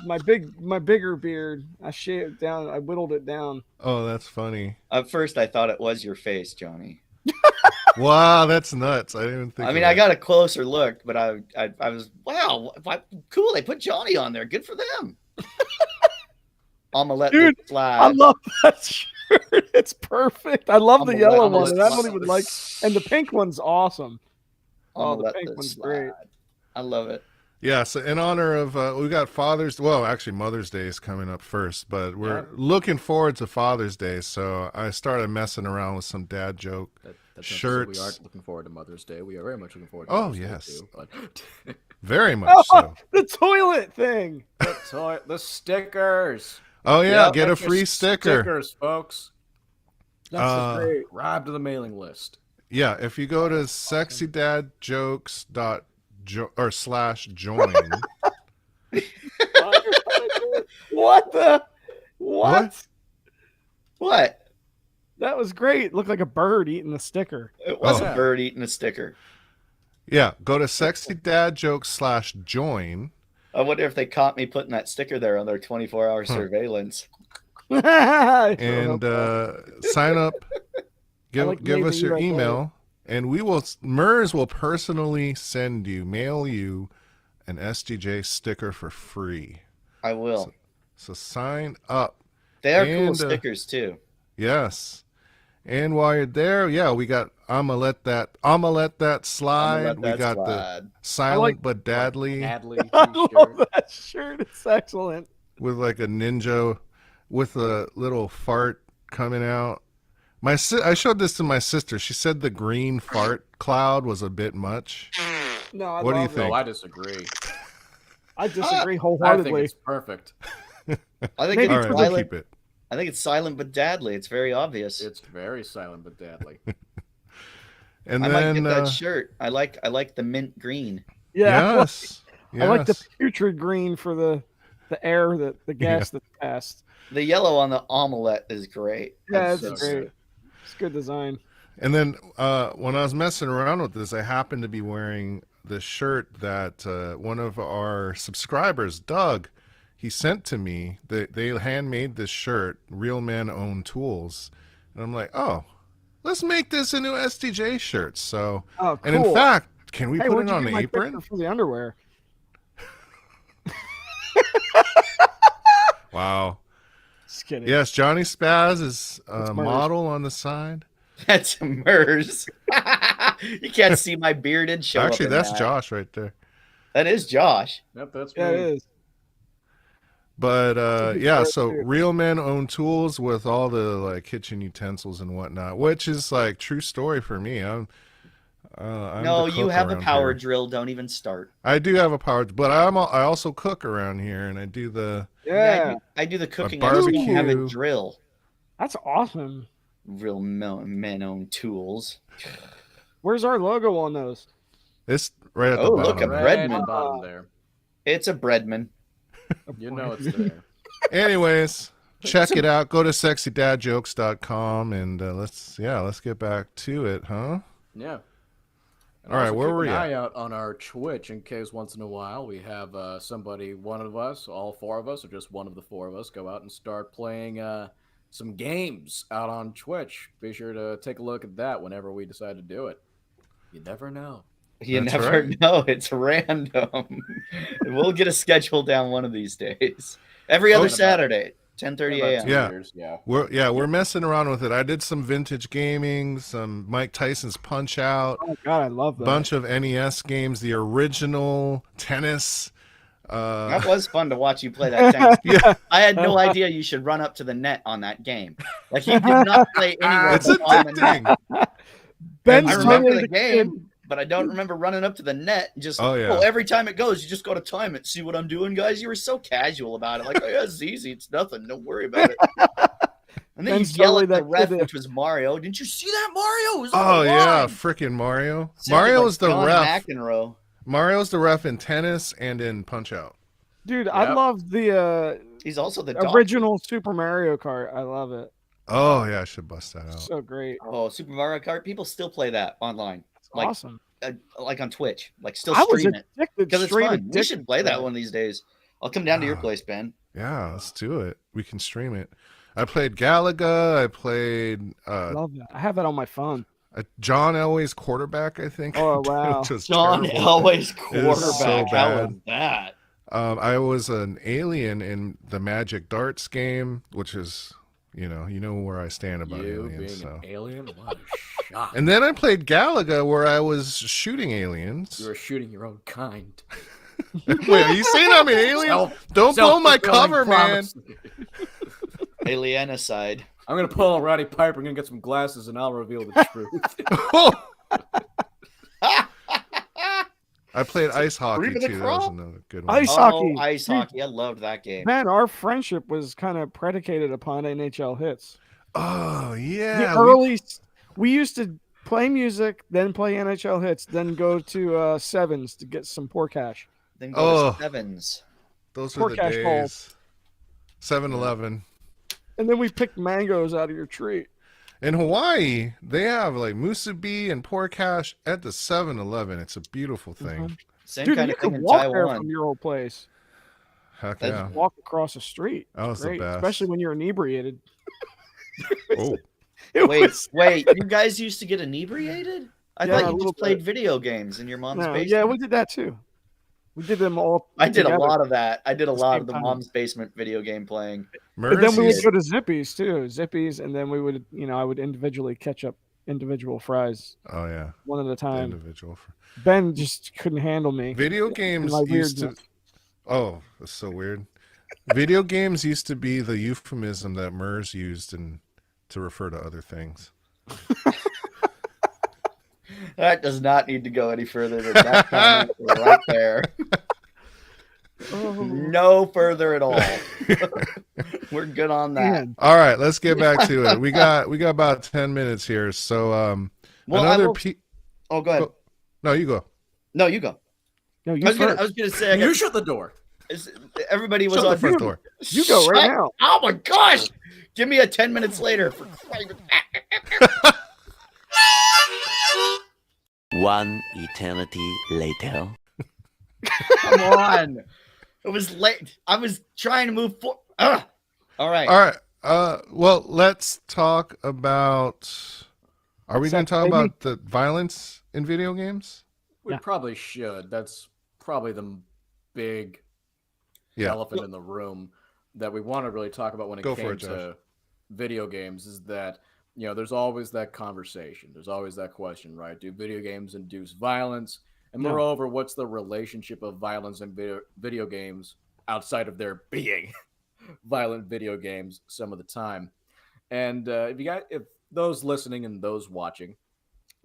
my bigger beard, I shaved it down. I whittled it down. Oh, that's funny. At first, I thought it was your face, Johnny. Wow, that's nuts. I didn't even think. I of mean, that. I got a closer look, but I was wow, cool. They put Johnny on there. Good for them. I'm gonna let Dude, this slide. I love that shirt. It's perfect. I love the I'm yellow gonna one, and let I don't even like. And the pink one's awesome. I'm Oh, gonna the let pink this one's slide. great. I love it. Yeah, so in honor of we got actually Mother's Day is coming up first, but we're Yeah. looking forward to Father's Day. So I started messing around with some dad joke. That's not to say Shirts. We aren't looking forward to Mother's Day. We are very much looking forward to Oh, Mother's yes. Day too. But Very much so. The toilet thing. the stickers. Oh yeah, Yep. get a Get your free sticker. Stickers, folks. That's great. Subscribe to the mailing list. Yeah, if you go to sexydadjokes./join. What the? What? What? That was great. Looked like a bird eating the sticker. It was Oh. a bird eating a sticker. Yeah, go to sexydadjokes/join. I wonder if they caught me putting that sticker there on their 24-hour surveillance. And sign up. Give like give us maybe your right email, and MERS will personally mail you an SDJ sticker for free. I will. So sign up. They are cool and, stickers too. Yes. And while you're there, yeah, we got I'ma let that slide. Let that we got the slide. silent but deadly Adley I t-shirt. love that shirt. It's excellent. with like a ninja with a little fart coming out. I showed this to my sister. She said the green fart cloud was a bit much. No, I What do you love it. think? No, I disagree. I disagree I think wholeheartedly. it's perfect. I think Maybe All it's right, we'll silent. keep it. I think it's silent but deadly. It's very obvious. It's very silent but deadly. And I might then get that shirt. I like the mint green. Yeah, yes, I like the yes. putrid green for the air that the gas that's passed. The yellow on the omelette is great. Yeah, That's it's so great. good. It's good design. And then when I was messing around with this, I happened to be wearing the shirt that one of our subscribers, Doug, he sent to me. They handmade this shirt, Real Men Own Tools. And I'm like, oh, let's make this into SDJ shirts. So, Oh, cool. and in fact, can we Hey, put where'd it you on get the my apron? picture for the underwear? Wow. Just kidding. Yes, Johnny Spaz is a That's Murs. model on the side. That's MERS. You can't see my bearded show. up Actually, in that's that. Josh right there. That is Josh. Yep, that's Yeah, me. it is. But good yeah, shirt, so too. Real Men Own Tools with all the like kitchen utensils and whatnot, which is like true story for me. I'm No, the you cook have a around power here. drill. Don't even start. I do have a power, but I also cook around here, and I do the Yeah, I do the cooking. I just don't have a barbecue. drill. that's awesome. Real men own tools. Where's our logo on those? it's right at the Oh, bottom. look at there. Right Breadman. at the bottom there. It's a Breadman. You know it's there. Anyways, check it out. Go to sexydadjokes.com and let's get back to it, huh? Yeah. And All right, also where keep were an you at? eye out on our Twitch in case once in a while we have one of us, all four of us, or just one of the four of us, go out and start playing some games out on Twitch. Be sure to take a look at that whenever we decide to do it. You never know. You That's never right. know. It's random. We'll get a schedule down one of these days. Every other Oh, Saturday. 10:30 About a.m. 2 Yeah. years, yeah. We're messing around with it. I did some vintage gaming, some Mike Tyson's Punch Out, Oh my god, I love that. bunch of NES games, the original tennis. That was fun to watch you play that tennis. Yeah. I had no idea you should run up to the net on that game. Like he did not play anywhere It's but on the net. addicting. Ben's I And remember totally the game, but I don't remember running up to the net. And just Oh, yeah. every time it goes, you just got to time it. See what I'm doing, guys? You were so casual about it. Like, oh, yeah, it's easy. It's nothing. Don't worry about it. And then Ben's you yell totally at the that ref, kid. which was Mario. Didn't you see that, Mario? It was on Oh the yeah, line. freaking Mario. Sounded Mario's like the John ref. McEnroe. Mario's the ref in tennis and in Punch Out. Dude, I Yep. love the He's also the doctor. original Super Mario Kart. I love it. Oh yeah, I should bust that out. So great. Oh, Super Mario Kart. People still play that online, It's like awesome. like on Twitch. Like still I was stream it addicted. because it's straight fun. We addicted should play to that it. one of these days. I'll come down to your Ah. place, Ben. Yeah, let's do it. We can stream it. I played Galaga. I played I love that. I have that on my phone. John Elway's quarterback. I think. Oh, wow. Which was John terrible. Elway's It is so quarterback. How was bad. that? I was an alien in the Magic Darts game, which is, you know where I stand about You aliens. being So. an alien? What a shock. And then I played Galaga, where I was shooting aliens. You were shooting your own kind. Wait, are you saying I'm an alien? Don't blow my cover, man. Alienicide. I'm gonna pull a Roddy Piper. I'm gonna get some glasses, and I'll reveal the truth. I played ice hockey Cream of the too. That was crop? another good one. Ice hockey. Ice Dude. hockey. I loved that game. Man, our friendship was kind of predicated upon NHL hits. Oh The yeah, early, we used to play music, then play NHL hits, then go to Sevens to get some poor cash. Then go Oh. to Sevens. those Poor were the cash bowl. days. 7-Eleven. And then we picked mangoes out of your tree. In Hawaii, they have like musubi and poor cash at the 7-Eleven. It's a beautiful thing. Same Dude, kind you of thing could in walk there Taiwan. from your old place. Heck That's- yeah. Walk across the street. That was the Great, best. especially when you're inebriated. Oh, It Wait, was- wait. You guys used to get inebriated? I Yeah, a thought you little just played bit. video games in your mom's No, basement. yeah, we did that too. We did them all. I did a together. lot of that. I did a At the lot same of the time. mom's basement video game playing. But then we would Mercy's. go to Zippy's too. Zippy's, and then we would, I would individually catch up individual fries Oh yeah, one at a the time. individual. Ben just couldn't handle me. Video games my used to. weirdness. Oh, that's so weird. Video games used to be the euphemism that MERS used to refer to other things. That does not need to go any further than that comment right there. Oh, No further at all. We're good on that. man. All right, let's get back to it. We got about 10 minutes here. So Well, I another will- Oh, go ahead. Go- no, you go. No, you go. No, I you was first. gonna say. I You got, shut the door. everybody was Shut the on front door. You go right Shut- now. Oh my gosh! Give me a 10 minutes later. One eternity later. Come on. It was late. I was trying to move forward. All right. All right. Well, let's talk about. Are we going Sex, to talk baby. about the violence in video games? We Yeah. probably should. That's probably the big Yeah. elephant in the room that we want to really talk about when it Go for came it, Josh. to video games is that, there's always that conversation. There's always that question, right? Do video games induce violence? And No. moreover, what's the relationship of violence and video games outside of there being violent video games some of the time? And if those listening and those watching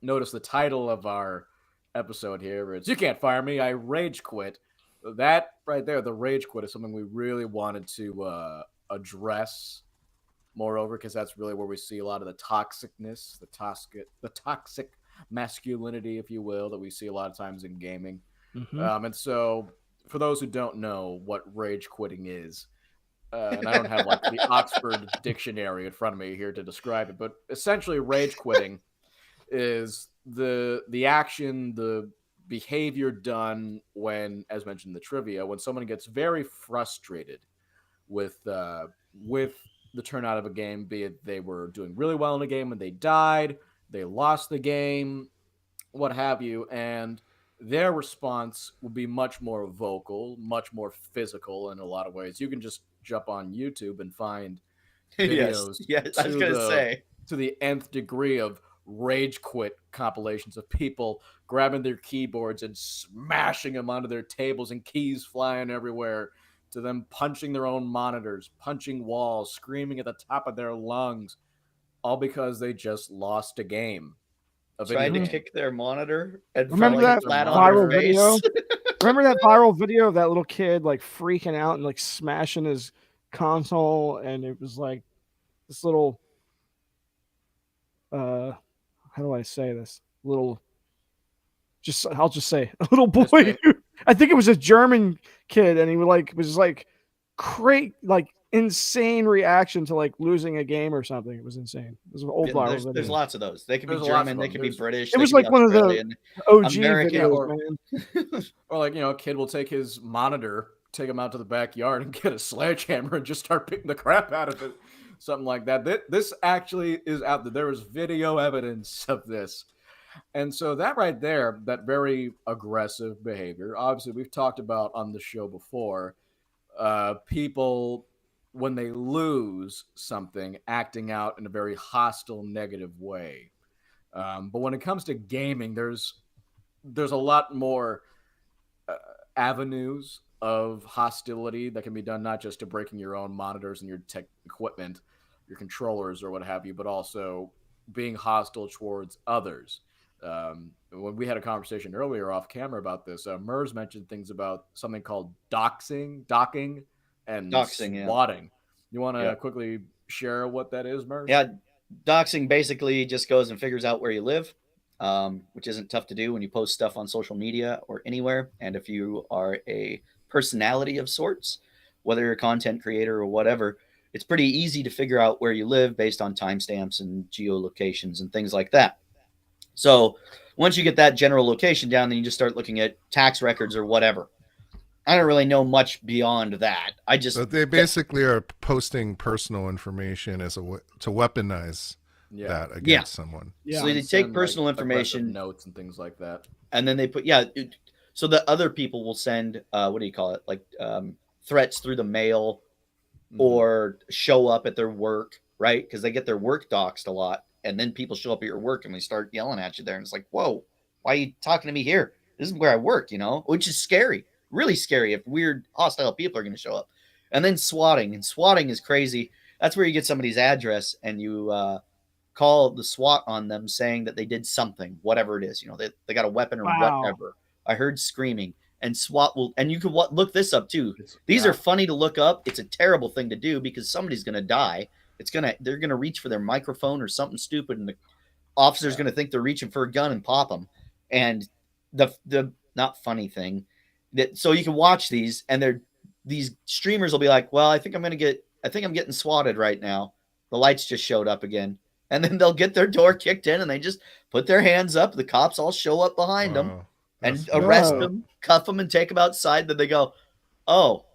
notice the title of our episode here is "You Can't Fire Me, I Rage Quit." That right there, the rage quit, is something we really wanted to address. Moreover, because that's really where we see a lot of the toxicness, the toxic masculinity, if you will, that we see a lot of times in gaming. Mhm. And so, for those who don't know what rage quitting is, and I don't have like the Oxford Dictionary in front of me here to describe it, but essentially, rage quitting is the action, the behavior done when, as mentioned in the trivia, when someone gets very frustrated with the turnout of a game, be it they were doing really well in a game and they died, they lost the game, what have you, and their response will be much more vocal, much more physical in a lot of ways. You can just jump on YouTube and find Yes, videos yes. I was gonna say. to the nth degree of rage quit compilations of people grabbing their keyboards and smashing them onto their tables and keys flying everywhere, to them punching their own monitors, punching walls, screaming at the top of their lungs, all because they just lost a game. A video Tried to game. kick their monitor and Remember fell that flat on viral their face. video? Remember that viral video of that little kid like freaking out and like smashing his console, and it was like this little how do I say this? I'll just say a little boy. I think it was a German kid, and he was insane reaction to like losing a game or something. It was insane. It was an old viral video. There's lots of those. They could be There's lots German, of they them. could be British. It was they could like be one of the Australian, OG American, videos, man. Or like, a kid will take his monitor, take him out to the backyard and get a sledgehammer and just start beating the crap out of it. Something like that. This actually is out there. There is video evidence of this. And so that right there, that very aggressive behavior, obviously we've talked about on the show before, people, when they lose something, acting out in a very hostile, negative way. But when it comes to gaming, there's a lot more avenues of hostility that can be done, not just to breaking your own monitors and your tech equipment, your controllers or what have you, but also being hostile towards others. When we had a conversation earlier off camera about this, Mers mentioned things about something called docking and swatting. You want to quickly share what that is, Mers? Yeah, doxing basically just goes and figures out where you live, which isn't tough to do when you post stuff on social media or anywhere. And if you are a personality of sorts, whether you're a content creator or whatever, it's pretty easy to figure out where you live based on timestamps and geolocations and things like that. So once you get that general location down, then you just start looking at tax records or whatever. I don't really know much beyond that. But they basically are posting personal information to weaponize that against someone. Yeah. So they take personal information, notes and things like that, and then they put so that other people will send what do you call it, like threats through the mail, or show up at their work, right? Because they get their work doxed a lot, and then people show up at your work and they start yelling at you there, and it's like, whoa, why are you talking to me here? This is where I work, which is scary. Really scary if weird hostile people are going to show up. And then swatting is crazy. That's where you get somebody's address and you call the SWAT on them saying that they did something, whatever it is, they got a weapon or whatever. I heard screaming, and SWAT will, and you can look this up too. These are funny to look up. It's a terrible thing to do because somebody's going to die. They're going to reach for their microphone or something stupid, and the officer's going to think they're reaching for a gun and pop them. And the not funny thing, so you can watch these, and these streamers will be like, well, I think I'm getting swatted right now. The lights just showed up again. And then they'll get their door kicked in and they just put their hands up. The cops all show up behind them and arrest them, cuff them, and take them outside. Then they go, oh,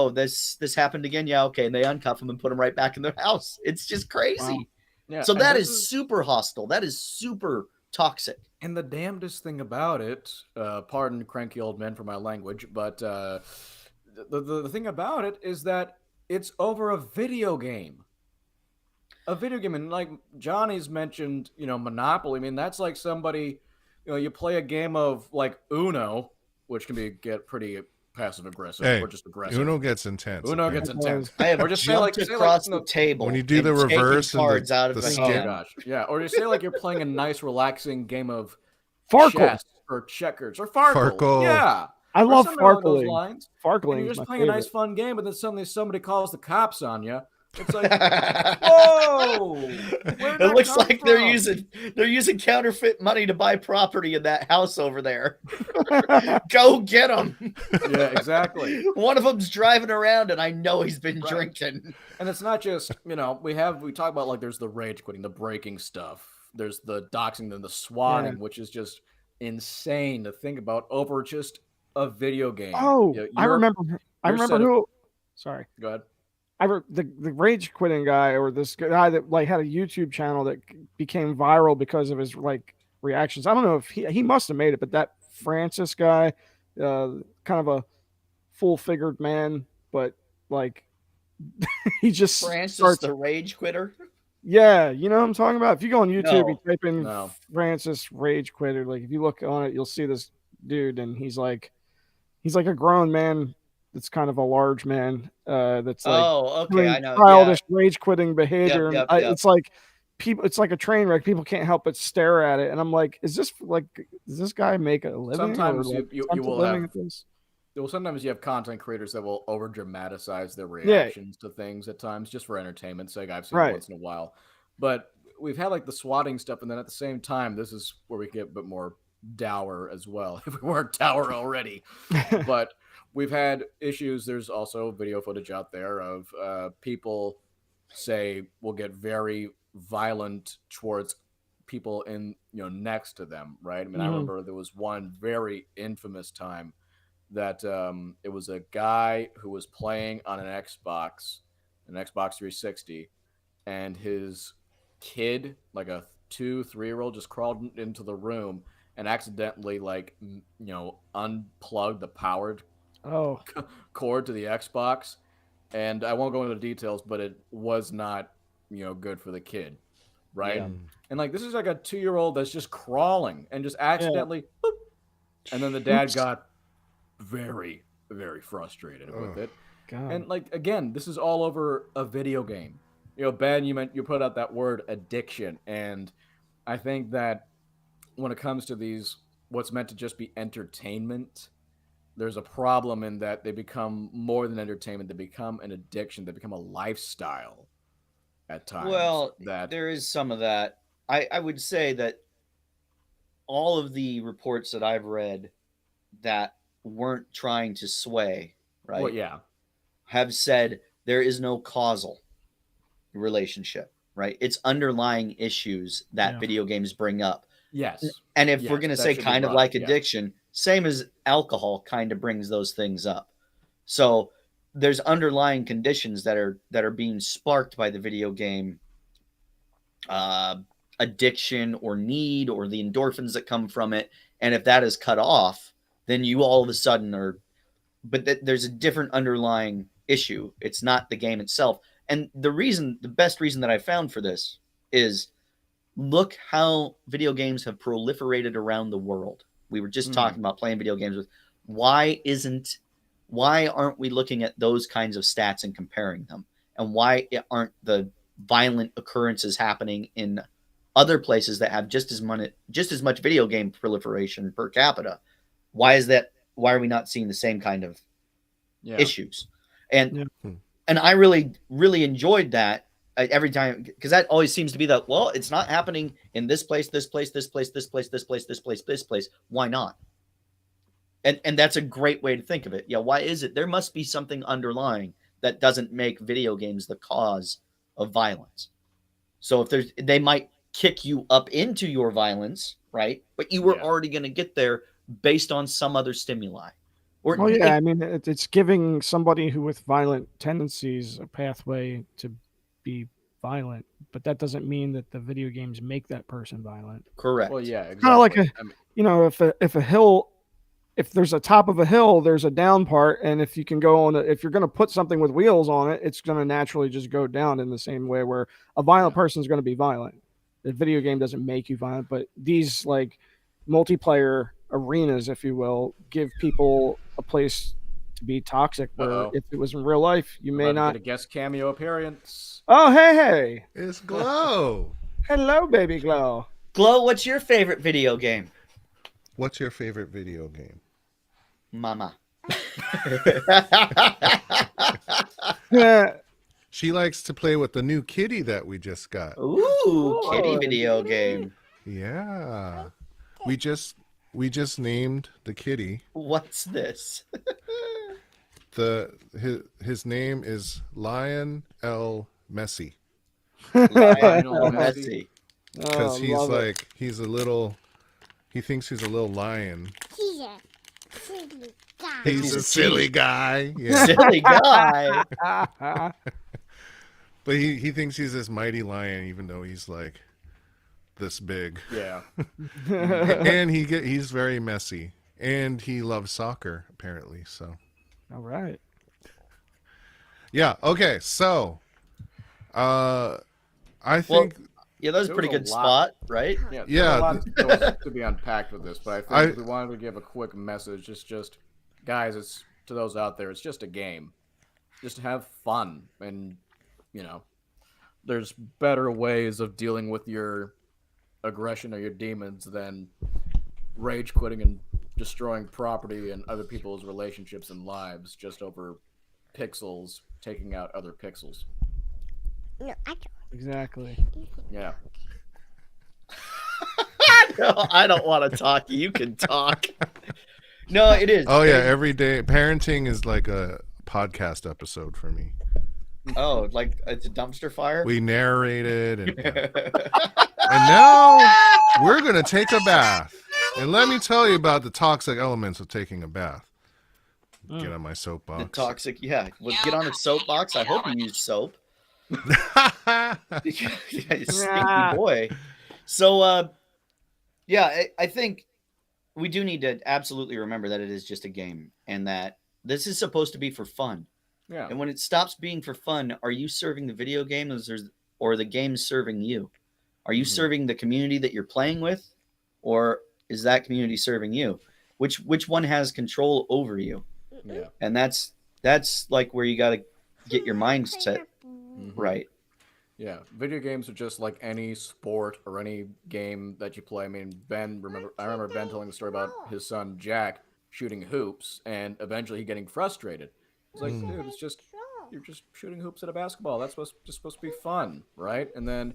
this happened again. Yeah. Okay. And they uncuff them and put them right back in their house. It's just crazy. Wow. Yeah, so that is super hostil. That is super toxic. And the damnedest thing about it, pardon cranky old men for my language, but the thing about it is that it's over a video game. A video game, and like Johnny's mentioned, Monopoly. I mean, that's like somebody, you play a game of like Uno, which can get pretty passive aggressive or just aggressive. Uno gets intense. I have just across the table when you do the reverse cards out of the the skin. Oh gosh, yeah. Or you say like you're playing a nice, relaxing game of Farkle chess or checkers or Farkle. Yeah, I love Farkling. Farkling. You're just playing a nice, fun game, but then suddenly somebody calls the cops on you. It's like, whoa! It looks like they're using counterfeit money to buy property in that house over there. Go get them! Yeah, exactly. One of them's driving around, and I know he's been drinking. And it's not just we talk about like there's the rage quitting, the breaking stuff. There's the doxing, and the swatting, which is just insane to think about over just a video game. Oh, I remember who. Sorry, go ahead. The rage quitting guy, or this guy that like had a YouTube channel that became viral because of his like reactions. I don't know if he must have made it, but that Francis guy, kind of a full-figured man, but like he just Francis starts. the Rage Quitter. Yeah, you know what I'm talking about. If you go on YouTube, No. you type in No. Francis Rage Quitter. Like if you look on it, you'll see this dude, and he's like a grown man. That's kind of a large man. That's like Oh, okay, doing I know. childish rage quitting behavior, Yep, and yep. it's like people. It's like a train wreck. People can't help but stare at it, and I'm like, does this guy make a living? Sometimes or like you attempt a will living have- at this? Well, sometimes you have content creators that will over dramatize their Yeah. reactions to things at times, just for entertainment's sake. I've seen Right. it once in a while, but we've had like the swatting stuff, and then at the same time, this is where we get a bit more dour as well. If we weren't dour already, but we've had issues. There's also video footage out there of people say will get very violent towards people in next to them, right? I mean, I Mhm. remember there was one very infamous time that it was a guy who was playing on an Xbox 360, and his kid, like a 2-3-year-old, just crawled into the room and accidentally unplugged the powered Oh, cord to the Xbox. And I won't go into the details, but it was not good for the kid, right? Yeah. And like this is like a 2-year-old that's just crawling and just accidentally boop, and then the dad Oops. got very, very frustrated with it. God. And like again, this is all over a video game. Ben, you put out that word addiction, and I think that when it comes to these, what's meant to just be entertainment, there's a problem in that they become more than entertainment. They become an addiction. They become a lifestyle at times. Well, that there is some of that. I would say that all of the reports that I've read that weren't trying to sway, right, well, yeah, have said there is no causal relationship, right? It's underlying issues that Yeah. video games bring up. yes, And if we're Yes, going to that say should be kind of brought like up, yeah. addiction, same as alcohol kind of brings those things up. So there's underlying conditions that are being sparked by the video game addiction or need or the endorphins that come from it. And if that is cut off, then you all of a sudden are, but there's a different underlying issue. It's not the game itself. And the best reason that I found for this is look how video games have proliferated around the world. We were just talking about playing video games with why aren't we looking at those kinds of stats and comparing them? And why aren't the violent occurrences happening in other places that have just as much video game proliferation per capita? Why is that? Why are we not seeing the same kind of issues? And I really, really enjoyed that every time, because that always seems to be that, well, it's not happening in this place, this place, this place, this place, this place, this place, this place. Why not? And that's a great way to think of it. Yeah, why is it? There must be something underlying that doesn't make video games the cause of violence. So if they might kick you up into your violence, right? But you were already going to get there based on some other stimuli. Or Well, yeah, I mean, it's giving somebody who with violent tendencies a pathway to be violent, but that doesn't mean that the video games make that person violent. Correct. Well, yeah, exactly. Kind of like if a hill, if there's a top of a hill, there's a down part, and if you can go on, if you're going to put something with wheels on it, it's going to naturally just go down in the same way where a violent person is going to be violent. The video game doesn't make you violent, but these like multiplayer arenas, if you will, give people a place to be toxic where if it was in real life, you may not get a guest cameo appearance. Oh, hey, It's Glow. hello, baby Glow. Glow, what's your favorite video game? What's your favorite video game? Mama. She likes to play with the new kitty that we just got. Ooh, kitty video game. Yeah. We just named the kitty. What's this? His name is Lion L. Messi. Lionel Messi. Because he's a little, he thinks he's a little lion. He's a silly guy. He's a silly guy. Yeah. Silly guy. But he thinks he's this mighty lion, even though he's like this big. Yeah. And he's very messy, and he loves soccer apparently. So. All right. Yeah. Okay. So, I Well, think yeah, that was a There pretty was a good lot. spot, right? Yeah, there yeah. were a lot that was to be unpacked with this, but I think I if we wanted to give a quick message, it's just, guys, it's to those out there, it's just a game. Just have fun, and you know, there's better ways of dealing with your aggression or your demons than rage quitting and destroying property and other people's relationships and lives just over pixels taking out other pixels. No, I don't. Exactly. Yeah. No, I don't want to talk. You can talk. No, it is. Oh yeah, It is- every day parenting is like a podcast episode for me. Oh, like it's a dumpster fire. We narrated and now we're gonna take a bath. And let me tell you about the toxic elements of taking a bath. Get on my The soapbox. toxic, yeah. Well, get on a soapbox. I hope you use soap. Yeah, you stinky boy. So, yeah, I think we do need to absolutely remember that it is just a game and that this is supposed to be for fun. Yeah. And when it stops being for fun, are you serving the video game or the game serving you? Are you serving the community that you're playing with, or is that community serving you? Which one has control over you? Yeah. And that's like where you got to get your mindset right. Yeah, video games are just like any sport or any game that you play. I mean, I remember Ben telling the story about his son Jack shooting hoops and eventually getting frustrated. It's like, dude, you're just shooting hoops at a basketball. That's just supposed to be fun, right? And then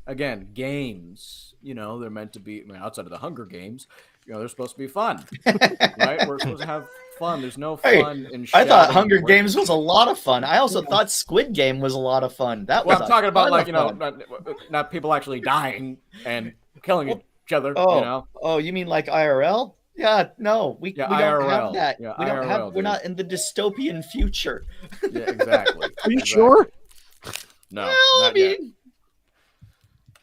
again, games, they're meant to be, outside of the Hunger Games, they're supposed to be fun, right? We're supposed to have fun. There's no fun in I thought shouting Hunger and Games was a lot of fun. I also thought Squid Game was a lot of fun. That was I'm talking about fun. not people actually dying and killing each other. Oh, you mean like IRL? Yeah, no, we don't IRL. have that. Yeah, we don't IRL, have. We're dude. not in the dystopian future. Yeah, exactly. Are you sure? No, Well, I not yet. mean,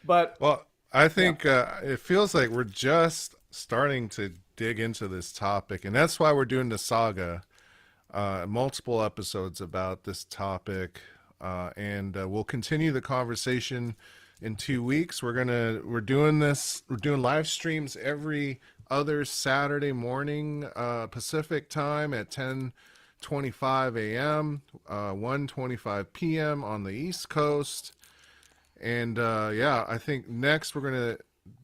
But Well, I think it feels like we're just starting to dig into this topic, and that's why we're doing the saga, multiple episodes about this topic, and we'll continue the conversation in 2 weeks. We're doing live streams every other Saturday morning, Pacific time at 10:25 a.m., 1:25 p.m. on the East Coast. And I think next we're going to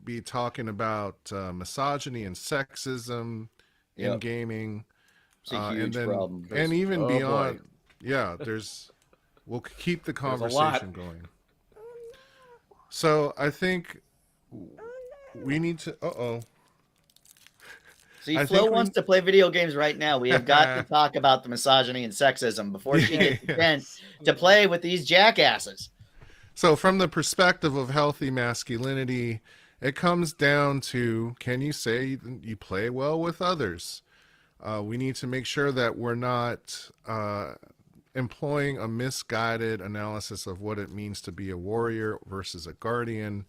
be talking about misogyny and sexism in Yep. gaming. it's a huge and then, problem. And even Oh, beyond. boy. Yeah, we'll keep the There's a lot. conversation going. So I think we need to, See, I Flo think wants to play video games right now. We have got to talk about the misogyny and sexism before she gets the chance to play with these jackasses. So from the perspective of healthy masculinity, it comes down to, can you say you play well with others? We need to make sure that we're not employing a misguided analysis of what it means to be a warrior versus a guardian,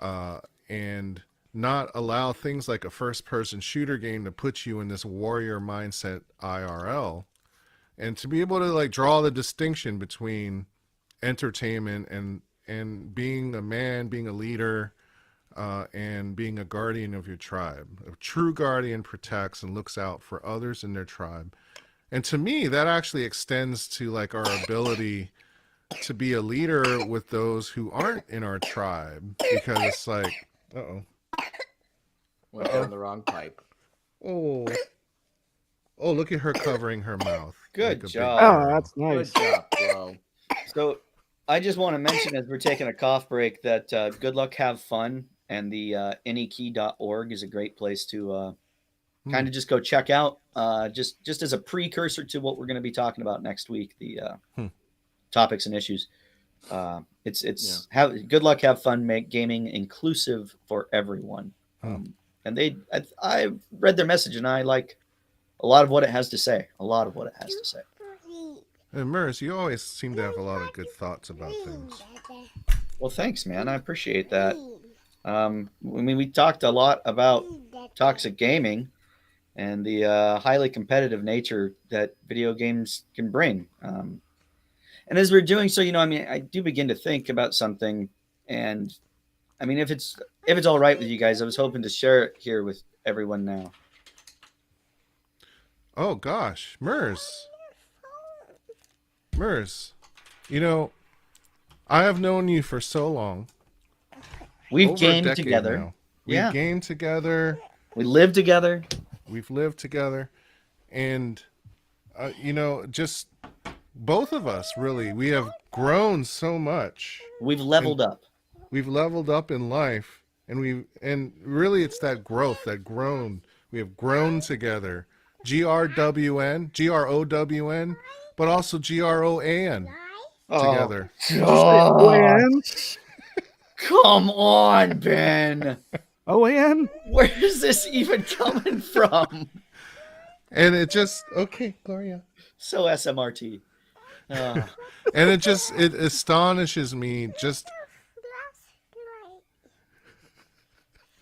and not allow things like a first-person shooter game to put you in this warrior mindset IRL, and to be able to draw the distinction between entertainment and being a man, being a leader, and being a guardian of your tribe. A true guardian protects and looks out for others in their tribe. And to me, that actually extends to our ability to be a leader with those who aren't in our tribe, because it's like, went down the wrong pipe. oh, look at her covering her mouth. Good like a big job. Oh, girl. that's nice. Good job, bro. So I just want to mention as we're taking a cough break that Good Luck Have Fun and the nekey.org is a great place to kind of just go check out, just as a precursor to what we're going to be talking about next week, the topics and issues. It's Good Luck Have Fun, make gaming inclusive for everyone. And I read their message and I like a lot of what it has to say. And Murs, you always seem to have a lot of good thoughts about things. Well, thanks, man. I appreciate that. We talked a lot about toxic gaming and the highly competitive nature that video games can bring. And as we're doing so, I mean, I do begin to think about something, and I mean, if it's all right with you guys, I was hoping to share it here with everyone now. Oh gosh, Mers, I have known you for so long. We've Over a gamed decade together. now. We've gamed together. We live together. We've lived together, and just both of us really. We have grown so much. We've leveled up. We've leveled up in life, and really it's that growth, we have grown together. GROWN, but also GROAN together. OAN? Come on, Ben. OAN? Where's this even coming from? And it just, okay, Gloria. So SMRT. And it astonishes me just.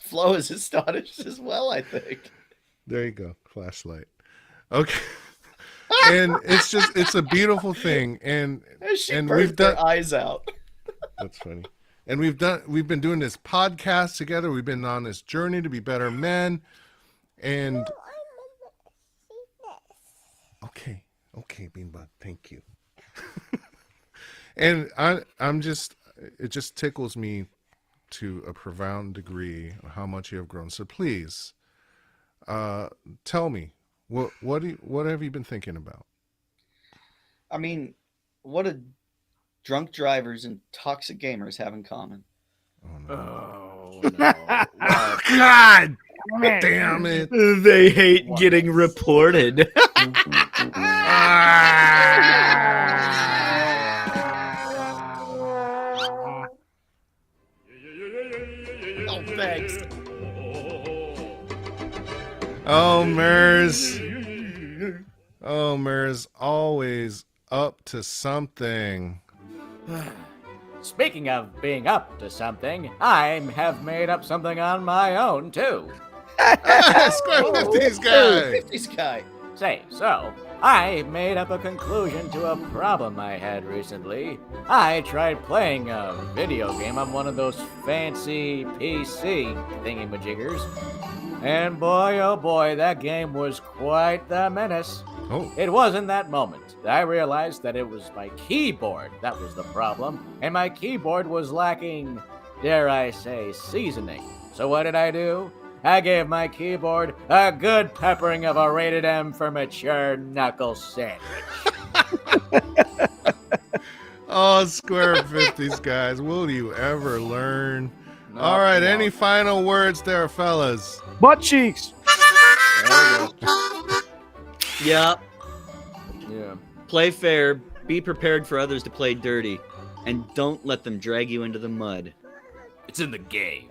Flo is astonished as well, I think. There you go, flashlight. Okay. And it's a beautiful thing, and we've done her eyes out. That's funny. And we've been doing this podcast together. We've been on this journey to be better men. And okay, Beanbug, thank you. And it just tickles me to a profound degree how much you have grown. So please, tell me, what have you been thinking about? I mean, what do drunk drivers and toxic gamers have in common? Oh no! Oh, no. Oh, God damn it! They hate getting reported. Oh, thanks. Oh, Mers. Oh, Mers, always up to something. Speaking of being up to something, I have made up something on my own, too. Square 50s guy. 50s guy. Say, so, I made up a conclusion to a problem I had recently. I tried playing a video game on one of those fancy PC thingy-majiggers. And boy, oh boy, that game was quite the menace. Oh. It was in that moment that I realized that it was my keyboard that was the problem, and my keyboard was lacking, dare I say, seasoning. So what did I do? I gave my keyboard a good peppering of a rated M for mature knuckle sandwich. Oh, Square 50s guys, will you ever learn? All right, any final words there, fellas? Butt cheeks. Yep. Yeah. Play fair, be prepared for others to play dirty, and don't let them drag you into the mud. It's in the game.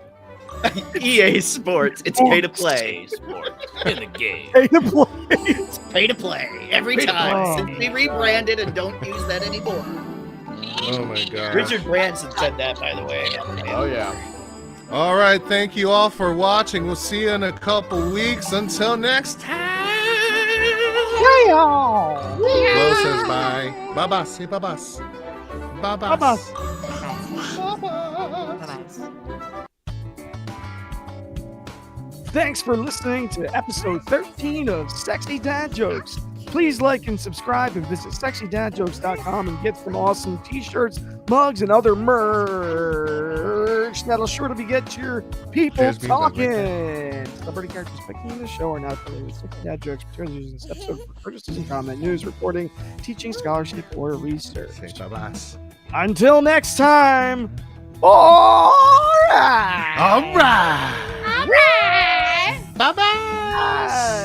EA Sports, it's pay to play. EA Sports. In the game. Pay to play. It's pay to play every time. Since we rebranded and don't use that anymore. Oh my God. Richard Branson said that, by the way. Oh, yeah. All right, thank you all for watching. We'll see you in a couple weeks. Until next time. Flo says bye. Bye-bye. Say bye-bye. Bye-bye. Bye-bye. Thanks for listening to episode 13 of Sexy Dad Jokes. Please like and subscribe and visit sexydadjokes.com and get some awesome t-shirts, mugs, and other merch that'll sure to get your people Cheers, Beanbag. talking. Celebrity characters speaking in the show are not affiliated with Sexy Dad Jokes. Materials used in this episode for purchases and comment, news, reporting, teaching, scholarship, or research. Say bye-bye. Until next time, all right. All right. Bye. Bye-bye.